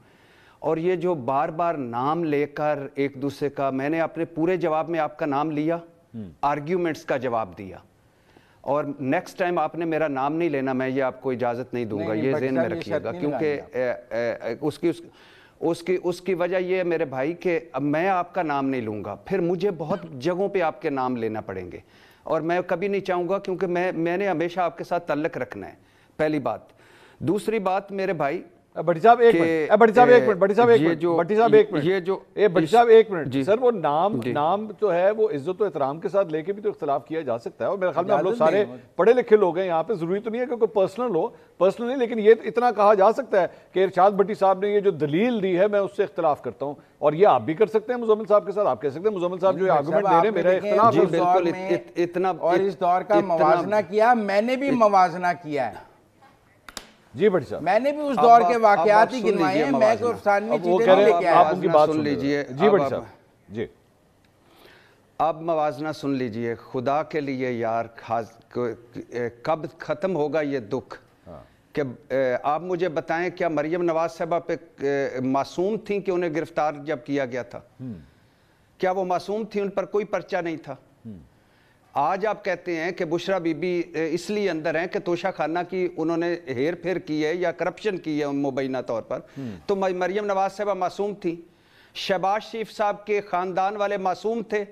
اور یہ جو بار بار نام لے کر ایک دوسرے کا، میں نے اپنے پورے جواب میں آپ کا نام لیا، آرگیومنٹس کا جواب دیا، اور نیکسٹ ٹائم آپ نے میرا نام نہیں لینا، میں یہ آپ کو اجازت نہیں دوں گا، یہ ذہن میں رکھیے گا، کیونکہ اس کی وجہ یہ ہے میرے بھائی کہ اب میں آپ کا نام نہیں لوں گا، پھر مجھے بہت جگہوں پہ آپ کے نام لینا پڑیں گے، اور میں کبھی نہیں چاہوں گا، کیونکہ میں نے ہمیشہ آپ کے ساتھ تعلق رکھنا ہے، پہلی بات۔ دوسری بات میرے بھائی، بٹی صاحب ایک منٹ، سر وہ نام جو ہے وہ عزت و احترام کے ساتھ لے کے بھی تو اختلاف کیا جا سکتا ہے، اور میرے خیال میں ہم لوگ سارے پڑھے لکھے لوگ ہیں یہاں پہ، ضروری تو نہیں ہے کہ کوئی پرسنل نہیں، لیکن یہ اتنا کہا جا سکتا ہے کہ ارشاد بھٹی صاحب نے یہ جو دلیل دی ہے میں اس سے اختلاف کرتا ہوں، اور یہ آپ بھی کر سکتے ہیں مزمل صاحب کے ساتھ، آپ کہہ سکتے ہیں مزمل صاحب جو آرگومنٹ دے رہے ہیں میرا اختلاف ہے، بالکل اتنا، اور اس دور کا موازنہ کیا، میں نے بھی موازنہ کیا ہے، جی بھٹی صاحب میں نے بھی اس دور کے واقعات ہی گنوائے ہیں، میں کوئی افسانوی چیزیں نہیں لے کے آیا۔ آپ ان کی بات سن لیجئے، جی بھٹی صاحب جی، اب موازنہ سن لیجئے، خدا کے لیے یار، کب ختم ہوگا یہ دکھ کہ آپ مجھے بتائیں کیا مریم نواز صاحبہ پہ معصوم تھیں کہ انہیں گرفتار جب کیا گیا تھا؟ کیا وہ معصوم تھیں؟ ان پر کوئی پرچہ نہیں تھا؟ آج آپ کہتے ہیں کہ بشرا بی بی اس لیے اندر ہیں کہ توشہ خانہ کی انہوں نے ہیر پھیر کی ہے یا کرپشن کی ہے مبینہ طور پر، تو مریم نواز صاحبہ معصوم تھی؟ شہباز شریف صاحب کے خاندان والے معصوم تھے؟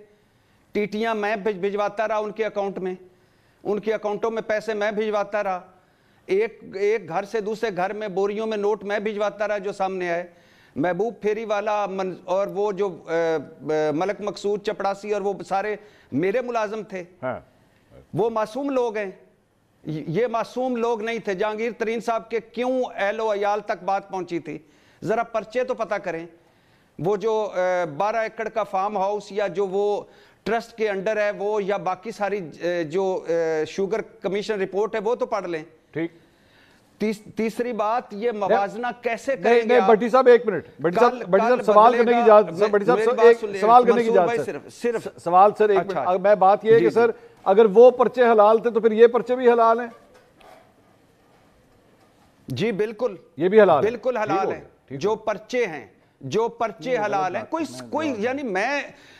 ٹیٹیاں میں بھجواتا رہا ان کے اکاؤنٹ میں، ان کے اکاؤنٹوں میں پیسے میں بھجواتا رہا، ایک گھر سے دوسرے گھر میں بوریوں میں نوٹ میں بھجواتا رہا جو سامنے آئے، محبوب پھیری والا اور وہ جو ملک مقصود چپڑاسی اور وہ سارے میرے ملازم تھے، وہ معصوم لوگ ہیں؟ یہ معصوم لوگ نہیں تھے۔ جہانگیر ترین صاحب کے کیوں اہل و عیال تک بات پہنچی تھی؟ ذرا پرچے تو پتہ کریں، وہ جو 12 ایکڑ کا فارم ہاؤس یا جو وہ ٹرسٹ کے انڈر ہے وہ، یا باقی ساری جو شوگر کمیشن رپورٹ ہے وہ تو پڑھ لیں۔ ٹھیک، تیسری بات، یہ موازنہ کیسے کریں گے؟ بھٹی صاحب ایک منٹ، بھٹی صاحب سوال کرنے کی اجازت، بھٹی صاحب ایک سوال کرنے کی اجازت، صرف سوال سر ایک منٹ، میں بات یہ ہے کہ سر اگر وہ پرچے حلال تھے تو پھر یہ پرچے بھی حلال ہیں؟ جی بالکل، یہ بھی حلال ہیں، بالکل حلال ہیں، جو پرچے ہیں، جو پرچے حلال ہیں، کوئی یعنی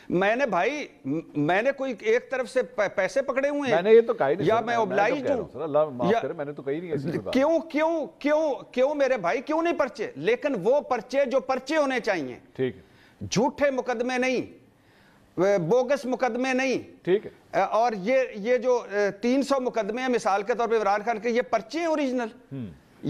میں نے بھائی، میں نے کوئی ایک طرف سے پیسے پکڑے ہوئے ہیں، میں نے یہ تو کہا ہی نہیں، یا میں اوبلائزڈ ہوں، اللہ معاف کرے میں نے تو کہی نہیں ایسی بات۔ کیوں میرے بھائی، کیوں نہیں پرچے؟ لیکن وہ پرچے جو پرچے ہونے چاہیے، ٹھیک، جھوٹے مقدمے نہیں، بوگس مقدمے نہیں، ٹھیک ہے، اور یہ جو 300 مقدمے ہیں مثال کے طور پہ عمران خان کے، یہ پرچے ہیں اوریجنل،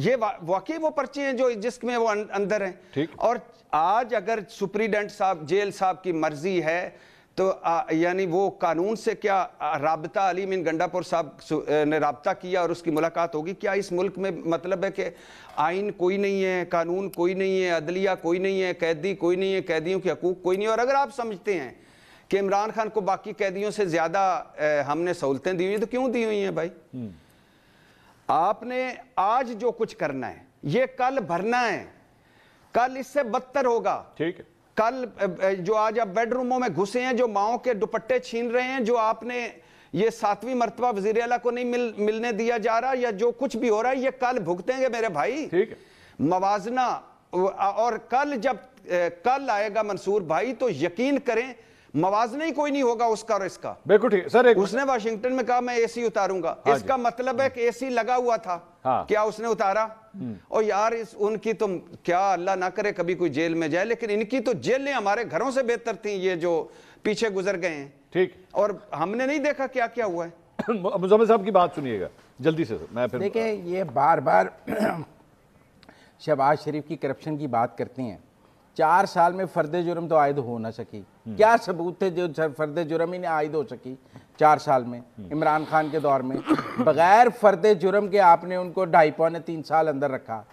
یہ واقعی وہ پرچے ہیں جو جس میں وہ اندر ہیں۔ اور آج اگر سپریڈنٹ صاحب جیل صاحب کی مرضی ہے تو یعنی وہ قانون سے کیا رابطہ علی من گنڈا پور صاحب نے رابطہ کیا اور اس کی ملاقات ہوگی؟ کیا اس ملک میں مطلب ہے کہ آئین کوئی نہیں ہے، قانون کوئی نہیں ہے، عدلیہ کوئی نہیں ہے، قیدی کوئی نہیں ہے، قیدیوں کے حقوق کوئی نہیں ہے؟ اور اگر آپ سمجھتے ہیں کہ عمران خان کو باقی قیدیوں سے زیادہ ہم نے سہولتیں دی ہوئی ہیں تو کیوں دی ہوئی ہیں بھائی؟ آپ نے آج جو کچھ کرنا ہے یہ کل بھرنا ہے، کل اس سے بدتر ہوگا۔ ٹھیک ہے، کل جو آج آپ بیڈ روموں میں گھسے ہیں، جو ماؤں کے دوپٹے چھین رہے ہیں، جو آپ نے یہ 7ویں مرتبہ وزیر اعلیٰ کو نہیں ملنے دیا جا رہا، یا جو کچھ بھی ہو رہا ہے، یہ کل بھگتیں گے میرے بھائی۔ ٹھیک ہے، موازنہ، اور کل آئے گا منصور بھائی تو یقین کریں موازنہ ہی کوئی نہیں ہوگا اس کا اور اس کا۔ بالکل ٹھیک سر، اس نے واشنگٹن میں کہا میں اے سی اتاروں گا، اس کا مطلب ہے کہ اے سی لگا ہوا تھا، کیا اس نے اتارا؟ اور یار ان کی تو کیا اللہ نہ کرے کبھی کوئی جیل میں جائے، لیکن ان کی تو جیلیں ہمارے گھروں سے بہتر تھیں یہ جو پیچھے گزر گئے ہیں۔ ٹھیک، اور ہم نے نہیں دیکھا کیا کیا ہوا ہے۔ مزمل صاحب کی بات سنیے گا، जल्दी से मैं फिर देखिए, ये बार बार शहबाज शरीफ की करप्शन की बात करते हैं। 4 साल में फर्द जुर्म तो आयद हो ना सकी। क्या सबूत थे जो फर्द जुर्म ही नहीं आयद हो सकी 4 साल में? इमरान खान के दौर में बगैर फर्द जुर्म के आपने उनको 2.5-3 साल अंदर रखा,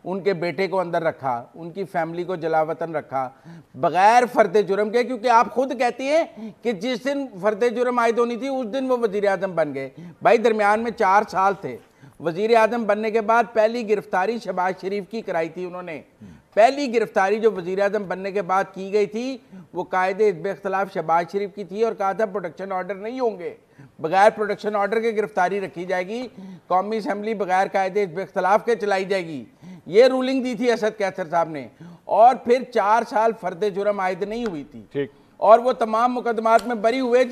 उनके बेटे को अंदर रखा, उनकी फैमिली को जलावतन रखा बगैर फर्द जुर्म के, क्योंकि आप खुद कहती हैं कि जिस दिन फर्द जुर्म आयद होनी थी उस दिन वो वजीर आज़म बन गए। भाई दरमियान में 4 साल थे। वजीर आज़म बनने के बाद पहली गिरफ्तारी शहबाज शरीफ की कराई थी उन्होंने। पहली गिरफ्तारी जो वजीर आज़म बनने के बाद की गई थी वो कायदे हिज़्ब इख्तिलाफ शहबाज शरीफ की थी और कहा था प्रोटेक्शन ऑर्डर नहीं होंगे, बगैर प्रोटेक्शन ऑर्डर के गिरफ्तारी रखी जाएगी, कौमी असम्बली बगैर कायदे हिज़्ब इख्तिलाफ के चलाई जाएगी। ये रूलिंग दी थी असद कैसर साहब ने। और फिर 4 साल फर्द जुर्म आयद नहीं हुई थी। ठीक। और वो तमाम मुकदमात में बरी हुए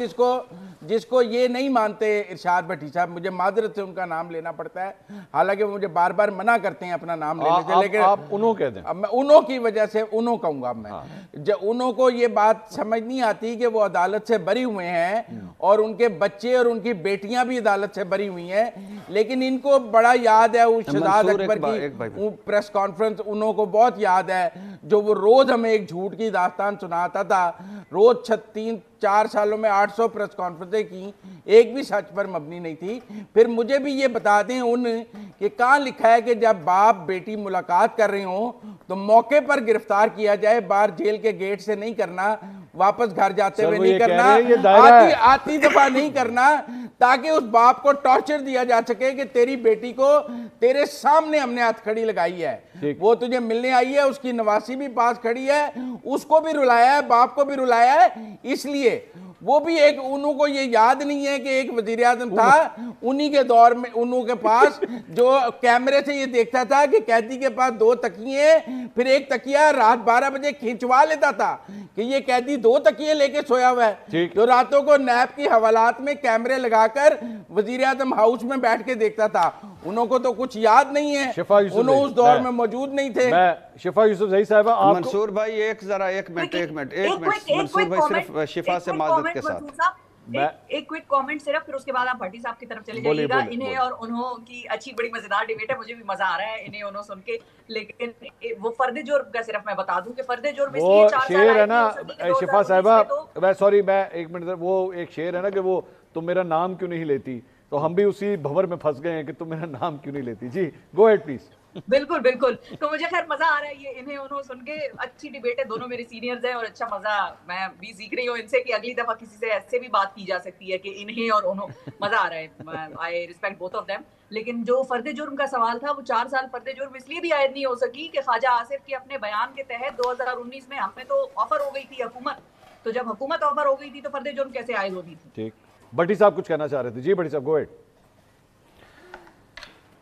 जिसको ये नहीं मानते इरशाद भट्टी साहब, मुझे माजरत से उनका नाम लेना पड़ता है, हालांकि वो मुझे बार बार मना करते हैं अपना नाम लेने से, लेकिन आप उन्हों कह दें। अब मैं उन्हों की वजह से उन्हों कहूँगा मैं। जब उन्हों को ये बात समझ नहीं आती कि वो अदालत से बरी हुए हैं और उनके बच्चे और उनकी बेटियां भी अदालत से बरी हुई हैं, लेकिन इनको बड़ा याद है उस शहजाद अकबर की प्रेस कॉन्फ्रेंस, उन्हों को बहुत याद है जो वो रोज हमें एक झूठ की दास्तान सुनाता था। रोज 3-4 सालों में 800 प्रेस कॉन्फ्रेंसें की, एक भी सच पर मबनी नहीं थी। फिर मुझे भी ये बता दें कि कहाँ लिखा है कि जब बाप बेटी मुलाकात कर रहे हो तो मौके पर गिरफ्तार किया जाए, बाहर जेल के गेट से नहीं करना, वापस घर जाते हुए नहीं करना, आती दफा नहीं करना, ताकि उस बाप को टॉर्चर दिया जा सके कि तेरी बेटी को तेरे सामने हमने हथकड़ी लगाई है, वो तुझे मिलने आई है, उसकी नवासी भी पास खड़ी है, उसको भी रुलाया है, बाप को भी रुलाया है। इसलिए वो भी एक, उनको ये याद नहीं है कि एक वजीर आज़म था, उन्हीं के दौर में उन्हों के पास जो कैमरे से ये देखता था कि कैदी के पास 2 तकिए, फिर एक तकिया रात 12 बजे खिंचवा लेता था कि ये कैदी 2 तकिए लेके सोया हुआ है, जो रातों को नैब की हवालात में कैमरे लगाकर वजीर आज़म हाउस में बैठ के देखता था। उन्हों को तो कुछ याद नहीं है, उन्होंने उस दौर में मौजूद नहीं थे। शिफा यूसुफजई साहिबा, मंसूर भाई एक मिनट मंसूर भाई सिर्फ शिफा से माजरत के साथ एक क्विक कमेंट सिर्फ, फिर उसके बाद आप भट्टी साहब की तरफ चले जाइएगा। इन्हें और उन्हों की अच्छी बड़ी मजेदार डिबेट है, मुझे भी मजा आ रहा है इन्हें उन्हों सुन के। लेकिन वो फर्द जुर्म का सिर्फ मैं बता दूं कि फर्द जुर्म इसलिए 4 साल शेर है ना शिफा साहिबा, मैं सॉरी मैं 1 मिनट, वो एक शेर है ना कि वो तुम मेरा नाम क्यों नहीं लेती, तो हम भी उसी भंवर में फंस गए हैं कि तुम मेरा नाम क्यों नहीं लेती। जी गो अहेड प्लीज। बिल्कुल बिल्कुल, तो मुझे खैर मजा आ रहा है ये इन्हें उन्होंने सुन के। अच्छी डिबेट है, दोनों मेरे सीनियर्स हैं और अच्छा मजा मैं भी सीख रही हूँ इनसे कि अगली दफा किसी से ऐसे भी बात की जा सकती है कि इन्हें और उन्होंने, मजा आ रहा है। I respect both of them. लेकिन जो फर्द जुर्म का सवाल था, वो 4 साल फर्द जुर्म इसलिए भी आयद नहीं हो सकी कि ख्वाजा आसिफ के अपने बयान के तहत 2019 में हमें तो ऑफर हो गई थी हुकूमत, तो जब हुकूमत ऑफर हो गई थी तो फर्द जुर्म कैसे आयद होती थी? ठीक, भट्टी साहब कुछ कहना चाह रहे थे। जी भट्टी साहब गो अहेड।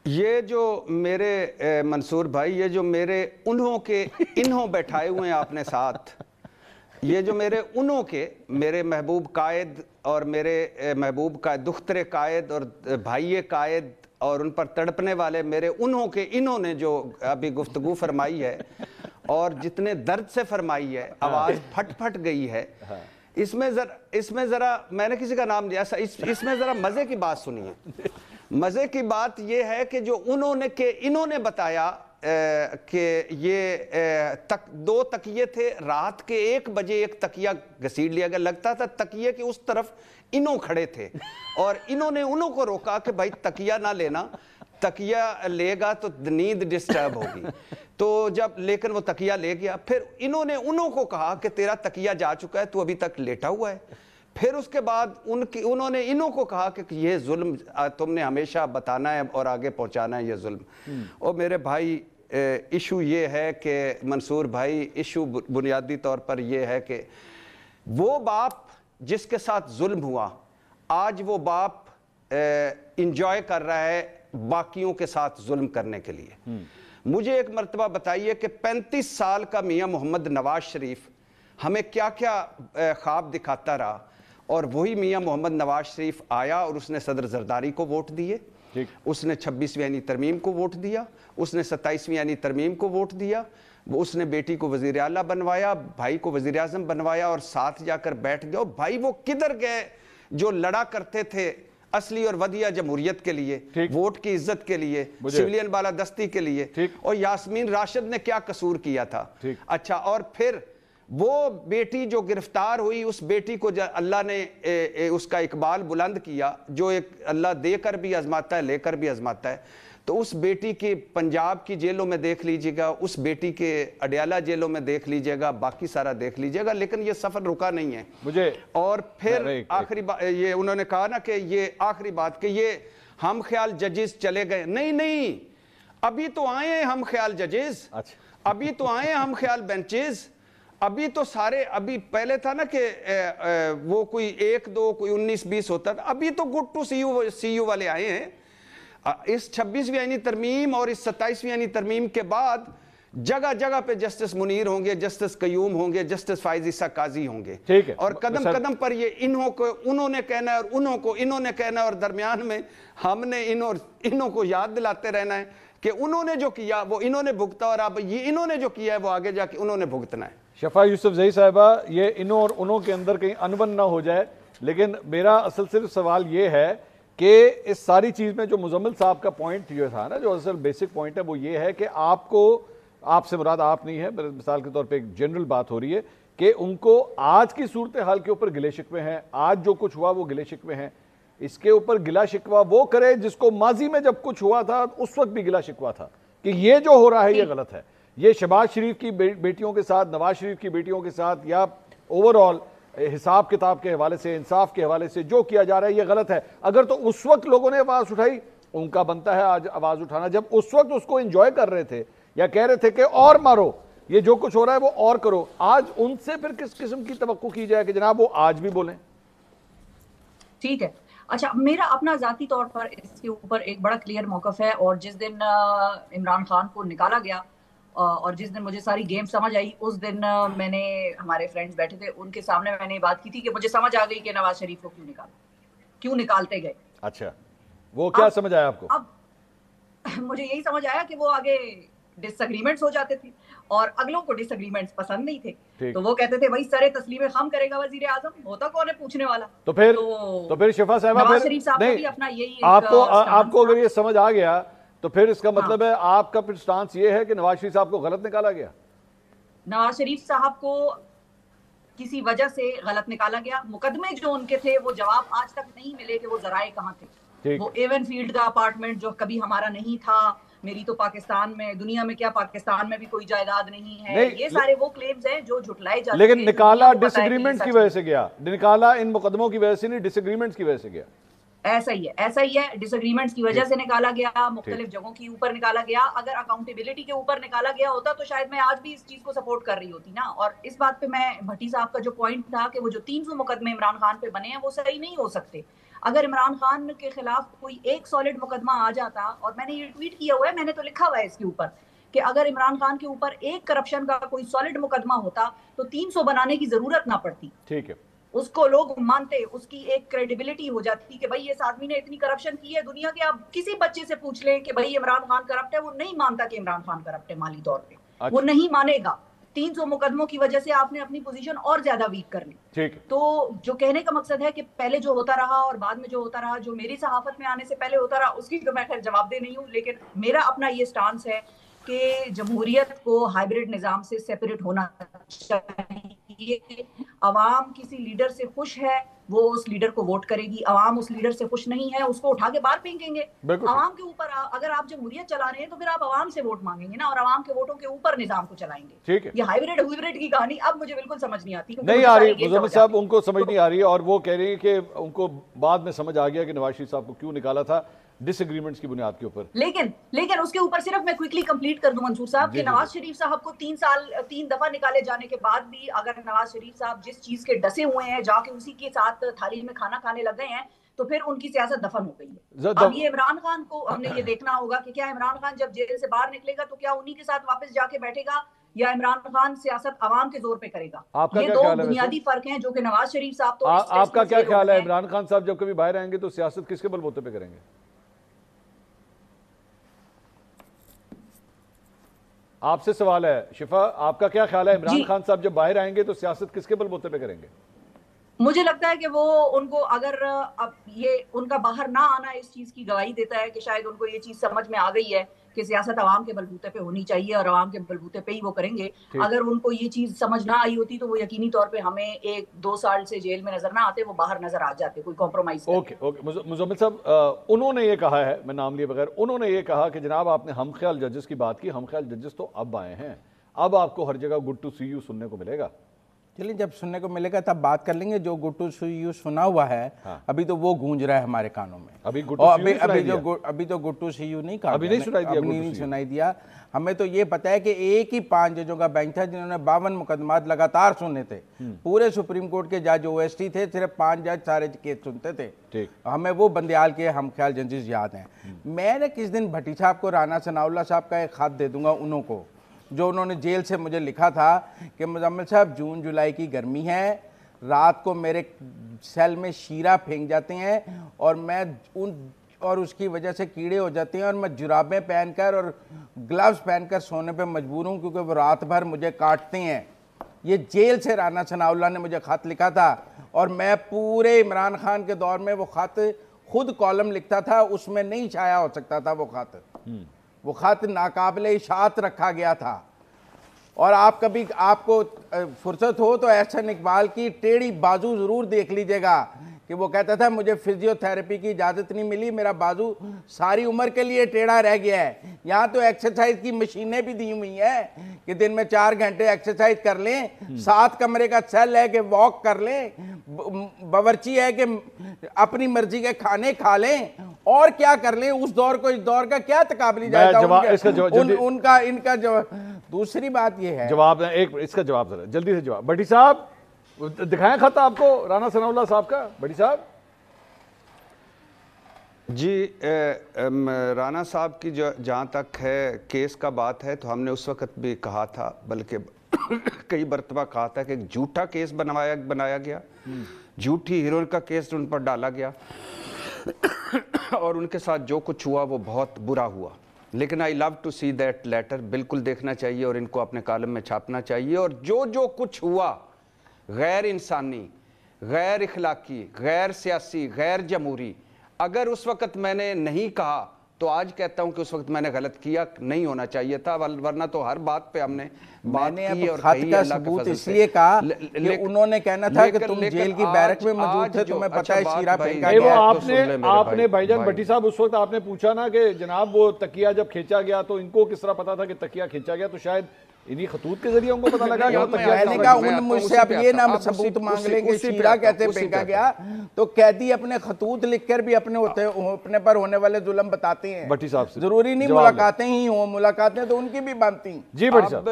ये जो मेरे मंसूर भाई, ये जो मेरे उन्हों के इन्हों बैठाए हुए हैं आपने साथ, ये जो मेरे उन्हों के, मेरे महबूब कायद और मेरे महबूब का दुख्तरे कायद और भाई कायद और उन पर तड़पने वाले मेरे उन्हों के इन्होंने जो अभी गुफ्तगू फरमाई है और जितने दर्द से फरमाई है, आवाज़ फट फट गई है, इसमें ज़रा मैंने किसी का नाम लिया, इसमें ज़रा मज़े की बात सुनिए। मज़े की बात यह है कि जो इन्होंने बताया कि ये 2 तकिए थे, रात के 1 बजे एक तकिया घसीट लिया गया, लगता था तकिए के उस तरफ इन्हों खड़े थे और इन्होंने उन्हों को रोका कि भाई तकिया ना लेना, तकिया लेगा तो नींद डिस्टर्ब होगी। तो जब लेकिन वो तकिया ले गया, फिर इन्होंने उन्हों को कहा कि तेरा तकिया जा चुका है, तू अभी तक लेटा हुआ है। फिर उसके बाद उन्होंने इन्हों को कहा कि ये जुल्म तुमने हमेशा बताना है और आगे पहुंचाना है, ये जुल्म। और मेरे भाई इशू ये है कि मंसूर भाई, इशू बुनियादी तौर पर ये है कि वो बाप जिसके साथ जुल्म हुआ, आज वो बाप इंजॉय कर रहा है बाकियों के साथ जुल्म करने के लिए। मुझे एक मर्तबा बताइए कि 35 साल का मियाँ मोहम्मद नवाज शरीफ हमें क्या क्या ख्वाब दिखाता रहा, और वही मियाँ मोहम्मद नवाज शरीफ आया और उसने सदर जरदारी को वोट दिए, उसने 26वीं यानी तरमीम को वोट दिया, उसने 27वीं यानी तरमीम को वोट दिया, उसने बेटी को वजीर आला बनवाया, भाई को वजीर आजम बनवाया और साथ जाकर बैठ गए। भाई वो किधर गए जो लड़ा करते थे اصلی اور ودیہ جمہوریت کے لیے، ووٹ کی عزت کے لیے، سویلین بالادستی کے لیے، اور یاسمین راشد نے کیا قصور کیا تھا؟ اچھا، اور پھر وہ بیٹی جو گرفتار ہوئی، اس بیٹی کو اللہ نے اس کا اقبال بلند کیا، جو ایک اللہ دے کر بھی آزماتا ہے، لے کر بھی آزماتا ہے، تو اس بیٹی کی پنجاب کی جیلوں میں دیکھ لیجئے گا، اس بیٹی کے اڈیالہ جیلوں میں دیکھ لیجئے گا، باقی سارا دیکھ لیجئے گا، لیکن یہ سفر رکا نہیں ہے۔ اور پھر آخری بات یہ انہوں نے کہا نا کہ یہ آخری بات کہ یہ ہم خیال ججز چلے گئے، نہیں، ابھی تو آئے ہیں ہم خیال ججز، ابھی تو آئے ہیں ہم خیال بینچز، ابھی تو سارے، ابھی پہلے تھا نا کہ وہ کوئی 1 2 کوئی 19 20 ہوتا تھا، ابھی تو گڈ ٹو سی یو والے آئے ہیں۔ اس 26ویں آئینی ترمیم اور اس 27ویں آئینی ترمیم کے بعد جگہ جگہ پہ جسٹس منیر ہوں گے، جسٹس قیوم ہوں گے، جسٹس فائز عیسیٰ قاضی ہوں گے، اور قدم قدم پر یہ انہوں نے کہنا ہے اور انہوں نے کہنا ہے، اور درمیان میں ہم نے انہوں کو یاد دلاتے رہنا ہے کہ انہوں نے جو کیا وہ انہوں نے بھگتا، اور اب یہ انہوں نے جو کیا ہے وہ آگے جا کے انہوں نے بھگتنا ہے۔ شفا یوسف زئی صاحبہ، یہ انہوں اور انہوں کے اندر کہیں انون نہ ہو جائے، لیکن میرا اصل صرف سوال یہ ہے کہ اس ساری چیز میں جو مزمل صاحب کا پوائنٹ جو تھا نا، جو اصل بیسک پوائنٹ ہے وہ یہ ہے کہ آپ سے مراد آپ نہیں ہے، مثال کے طور پہ ایک جنرل بات ہو رہی ہے کہ ان کو آج کی صورتحال کے اوپر گلے شکوے ہیں، آج جو کچھ ہوا وہ گلے شکوے ہیں، اس کے اوپر گلا شکوہ وہ کرے جس کو ماضی میں جب کچھ ہوا تھا اس وقت بھی گلا شکوہ تھا کہ یہ جو ہو رہا ہے یہ غلط ہے، یہ شہباز شریف کی بیٹیوں کے ساتھ، نواز شریف کی بیٹیوں کے ساتھ، یا اوورآل حساب کتاب کے حوالے سے، انصاف کے حوالے سے جو کیا جا رہا ہے یہ غلط ہے۔ اگر تو اس وقت لوگوں نے آواز اٹھائی، ان کا بنتا ہے آج آواز اٹھانا، جب اس وقت اس کو انجوائے کر رہے تھے یا کہہ رہے تھے کہ اور مارو، یہ جو کچھ ہو رہا ہے وہ اور کرو، آج ان سے پھر کس قسم کی توقع کی جائے کہ جناب وہ آج بھی بولیں؟ ٹھیک ہے، اچھا، میرا اپنا ذاتی طور پر اس کے اوپر ایک بڑا کلیئر موقف ہے، اور جس دن عمران خان کو نکالا گیا اور جس دن مجھے ساری گیم سمجھ آئی، اس دن میں نے، ہمارے فرینڈز بیٹھے تھے، ان کے سامنے میں نے بات کی تھی کہ مجھے سمجھ آ گئی کہ نواز شریف کو کیوں نکالتے گئے۔ اچھا، وہ کیا سمجھ آیا آپ کو؟ اب مجھے یہی سمجھ آیا کہ وہ آگے ڈس اگریمنٹس ہو جاتے تھے اور اگلوں کو ڈس اگریمنٹس پسند نہیں تھے، تو وہ کہتے تھے بھائی سر تسلیم خم کرے گا وزیر اعظم، ہوتا کون ہے پوچھنے والا؟ تو پھر شفا صاحبہ، نواز شریف صاحب کا بھی اپنا یہی آپ کو اگر یہ سمجھ آ گیا تو پھر اس کا مطلب ہے آپ کا پھر سٹانس یہ ہے کہ نواز شریف صاحب کو غلط نکالا گیا؟ نواز شریف صاحب کو کسی وجہ سے غلط نکالا گیا، مقدمے جو ان کے تھے وہ جواب آج تک نہیں ملے کہ وہ ذرائع کہاں تھے، وہ ایون فیلڈ کا اپارٹمنٹ جو کبھی ہمارا نہیں تھا، میری تو پاکستان میں، دنیا میں کیا پاکستان میں بھی کوئی جائیداد نہیں ہے، یہ سارے وہ کلیمز ہیں جو جھٹلائے جاتے ہیں، لیکن نکالا ڈس اگریمنٹس کی وجہ سے گیا، نکالا ان مقدموں کی وجہ سے نہیں، ڈس اگریمنٹس کی وجہ سے گیا۔ ایسا ہی ہے، ڈس اگریمنٹس کی وجہ سے نکالا گیا، مختلف جگہوں کے اوپر نکالا گیا، اگر اکاؤنٹیبلٹی کے اوپر نکالا گیا ہوتا تو شاید میں آج بھی اس چیز کو سپورٹ کر رہی ہوتی نا۔ اور اس بات پہ میں بھٹی صاحب کا جو پوائنٹ تھا کہ وہ جو 300 مقدمے عمران خان پہ بنے ہیں وہ صحیح نہیں ہو سکتے، اگر عمران خان کے خلاف کوئی ایک سالڈ مقدمہ آ جاتا، اور میں نے یہ ٹویٹ کیا ہوا ہے، میں نے تو لکھا ہوا ہے اس کے اوپر کہ اگر عمران خان کے اوپر ایک کرپشن کا کوئی سالڈ مقدمہ ہوتا تو 300 بنانے کی ضرورت نہ پڑتی، ٹھیک ہے، اس کو لوگ مانتے، اس کی ایک کریڈیبلٹی ہو جاتی کہ بھائی اس آدمی نے اتنی کرپشن کی ہے، دنیا کے آپ کسی بچے سے پوچھ لیں کہ بھائی عمران خان کرپٹ ہے، وہ نہیں مانتا کہ عمران خان کرپٹ ہے مالی طور پہ، وہ نہیں مانے گا۔ 300 مقدموں کی وجہ سے آپ نے اپنی پوزیشن اور زیادہ ویک کر لی۔ تو جو کہنے کا مقصد ہے کہ پہلے جو ہوتا رہا اور بعد میں جو ہوتا رہا، جو میری صحافت میں آنے سے پہلے ہوتا رہا، اس کی تو میں خیر جواب دہ نہیں ہوں، لیکن میرا اپنا یہ سٹانس ہے کہ جمہوریت کو ہائیبریڈ نظام سے سیپریٹ ہونا چاہیے۔ عوام کسی لیڈر سے خوش ہے، وہ اس لیڈر کو ووٹ کرے گی، عوام اس لیڈر سے خوش نہیں ہے، اس کو اٹھا کے باہر پھینکیں گے۔ عوام کے اوپر اگر آپ جمہوریت چلا رہے ہیں تو پھر آپ عوام سے ووٹ مانگیں گے نا، اور عوام کے ووٹوں کے اوپر نظام کو چلائیں گے۔ یہ ہائیبریڈ کی کہانی اب مجھے بالکل سمجھ نہیں آتی، نہیں آ رہی مزمل صاحب، ان کو سمجھ نہیں آ رہی ہے، اور وہ کہہ رہی ہیں کہ ان کو بعد میں سمجھ آ گیا کہ نواز شریف صاحب کو کیوں نکالا تھا، ڈس اگریمنٹس کی بنیاد کے اوپر۔ لیکن اس کے اوپر صرف میں کوئکلی کمپلیٹ کر دوں منصور صاحب کہ نواز شریف صاحب کو 3 دفعہ نکالے جانے کے بعد بھی اگر نواز شریف صاحب جس چیز کے ڈسے ہوئے ہیں، جا کے اسی کے ساتھ تھالی میں کھانا کھانے لگ گئے ہیں، تو پھر ان کی سیاست دفن ہو گئی ہے۔ اب یہ عمران خان کو ہم نے یہ دیکھنا ہوگا کہ کیا عمران خان جب جیل سے باہر نکلے گا تو کیا انہی کے ساتھ واپس جا کے بیٹھے گا، یا عمران خان سیاست عوام کے زور پہ کرے گا۔ یہ دو بنیادی فرق ہیں جو کہ نواز شریف صاحب تو آپ کا کیا خیال ہے؟ عمران خان صاحب جب کبھی باہر آئیں گے تو سیاست کس کے بل بوتے پہ کریں گے؟ آپ سے سوال ہے شفا، آپ کا کیا خیال ہے عمران خان صاحب جب باہر آئیں گے تو سیاست کس کے بل بوتے پہ کریں گے؟ मुझे लगता है कि वो उनको अगर अब ये उनका बाहर ना आना इस चीज की गवाही देता है कि शायद उनको ये चीज समझ में आ गई है कि सियासत अवाम के बलबूते पे होनी चाहिए और अवाम के बलबूते पे ही वो करेंगे। अगर उनको ये चीज समझ ना आई होती तो वो यकीनी तौर पे हमें 1-2 साल से जेल में नजर ना आते, वो बाहर नजर आ जाते कोई कॉम्प्रोमाइज। ओके मुजम्मिल साहब, उन्होंने ये कहा है, मैं नाम लिए बगैर, उन्होंने ये कहा कि जनाब आपने हम ख्याल जजेस की बात की, हम ख्याल जजेस तो अब आए हैं, अब आपको हर जगह गुड टू सी यू सुनने को मिलेगा। चलिए जब सुनने को मिलेगा तब बात कर लेंगे। जो गुड टू सी यू सुना हुआ है अभी तो वो गूंज रहा है हमारे कानों में। अभी तो गुड टू सी यू नहीं कहा, अभी नहीं सुनाई दिया। हमें तो ये पता है कि एक ही 5 जजों का बेंच था जिन्होंने 52 मुकदमात लगातार सुने थे। पूरे सुप्रीम कोर्ट के जज ओएसटी थे, सिर्फ 5 जज सारे केस सुनते थे। हमें वो बंदियाल के हम ख्याल जजेस याद हैं। मैंने किस दिन भट्टी साहब को, राना सनाउल्लाह साहब का एक खत दे दूंगा उन्हों को, जो उन्होंने जेल से मुझे लिखा था कि मुजम्मिल साहब जून जुलाई की गर्मी है, रात को मेरे सेल में शीरा फेंक जाते हैं और उसकी वजह से कीड़े हो जाते हैं और मैं जुराबें पहनकर और ग्लव्स पहनकर सोने पे मजबूर हूँ क्योंकि वो रात भर मुझे काटते हैं। ये जेल से राना सनाउल्लाह ने मुझे ख़त लिखा था और मैं पूरे इमरान खान के दौर में वो ख़त खुद कॉलम लिखता था, उसमें नहीं छाया हो सकता था वो खत नाकाबिले इशाअत रखा गया था। और आप कभी आपको फुर्सत हो तो एहसन इकबाल की टेढ़ी बाजू ज़रूर देख लीजिएगा कि वो कहता था मुझे फिजियोथेरेपी की इजाज़त नहीं मिली, मेरा बाजू सारी उम्र के लिए टेढ़ा रह गया है। यहाँ तो एक्सरसाइज की मशीनें भी दी हुई हैं कि दिन में 4 घंटे एक्सरसाइज कर लें, 7 कमरे का सेल है कि वॉक कर लें, बावर्ची है कि अपनी मर्जी के खाने खा लें, और क्या कर लें। उस दौर को इस दौर का क्या तकाबली जाएगा उनका इनका जवाब। दूसरी बात ये है, जवाब एक इसका जवाब जरा जल्दी से जवाब। भट्टी साहब दिखाएं खत आपको राना सनाउल्लाह साहब का। भट्टी साहब जी, राना साहब की जो जहाँ तक है केस का बात है तो हमने उस वक्त भी कहा था, बल्कि कई मरतबा कहा था कि एक झूठा केस बनाया गया, झूठी हीरोइन का केस उन पर डाला गया और उनके साथ जो कुछ हुआ वो बहुत बुरा हुआ। लेकिन I love to see that letter, बिल्कुल देखना चाहिए और इनको अपने कॉलम में छापना चाहिए। और जो कुछ हुआ गैर इंसानी, गैर इखलाकी, गैर सियासी, गैर जमहूरी, अगर उस वक्त मैंने नहीं कहा तो आज कहता हूं कि उस वक्त मैंने गलत किया, नहीं होना चाहिए था, वरना तो हर बात पे हमने बात की और कही। का सबूत इसलिए कहा कि उन्होंने कहना था कि तुम जेल की बैरक में मौजूद थे, तुम्हें पता है शीरा फेंका गया। आपने भाईजान भट्टी साहब उस वक्त आपने पूछा ना कि जनाब वो तकिया जब खींचा गया तो इनको किस तरह पता था कि तकिया खींचा गया, तो शायद इन्हीं खतूत के जरिए उनको पता लगा कि मुझसे अब ये ना सबूत मांग लेंगे शीरा कैसे फेंका गया, तो कैदी अपने खतूत लिखकर भी अपने पर होने वाले जुल्म बताते हैं। भट्टी साहब से जरूरी नहीं मुलाकातें ही हो, मुलाकातें तो उनकी भी बनती। जी भट्टी साहब,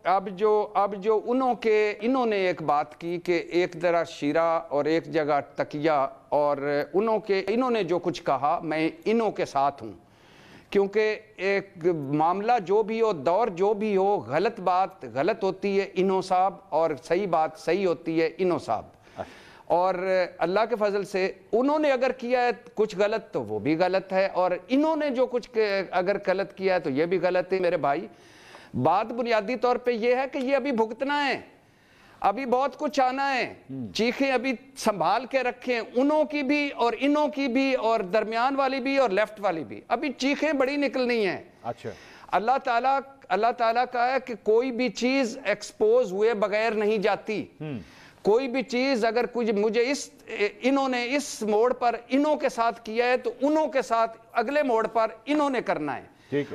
अब जो इन्होंने एक बात की कि एक जगह शीरा और एक जगह तकिया, और इन्होंने जो कुछ कहा मैं इन्हों के साथ हूं, क्योंकि एक मामला जो भी हो, दौर जो भी हो, गलत बात गलत होती है इन्हों साहब और सही बात सही होती है इन्हों साहब। और अल्लाह के फजल से उन्होंने अगर किया है कुछ गलत तो वो भी गलत है, और इन्होंने जो कुछ अगर गलत किया है तो ये भी गलत है। मेरे भाई, बात बुनियादी तौर पे ये है कि ये अभी भुगतना है, अभी बहुत कुछ आना है। चीखें अभी संभाल के रखें, उन्हों की भी और इन्हों की भी और दरमियान वाली भी और लेफ्ट वाली भी, अभी चीखें बड़ी निकलनी है। अच्छा, अल्लाह ताला का है कि कोई भी चीज एक्सपोज हुए बगैर नहीं जाती। कोई भी चीज अगर कुछ मुझे इन्होंने इस मोड़ पर इन्हों के साथ किया है तो उन्हों के साथ अगले मोड़ पर इन्होंने करना है।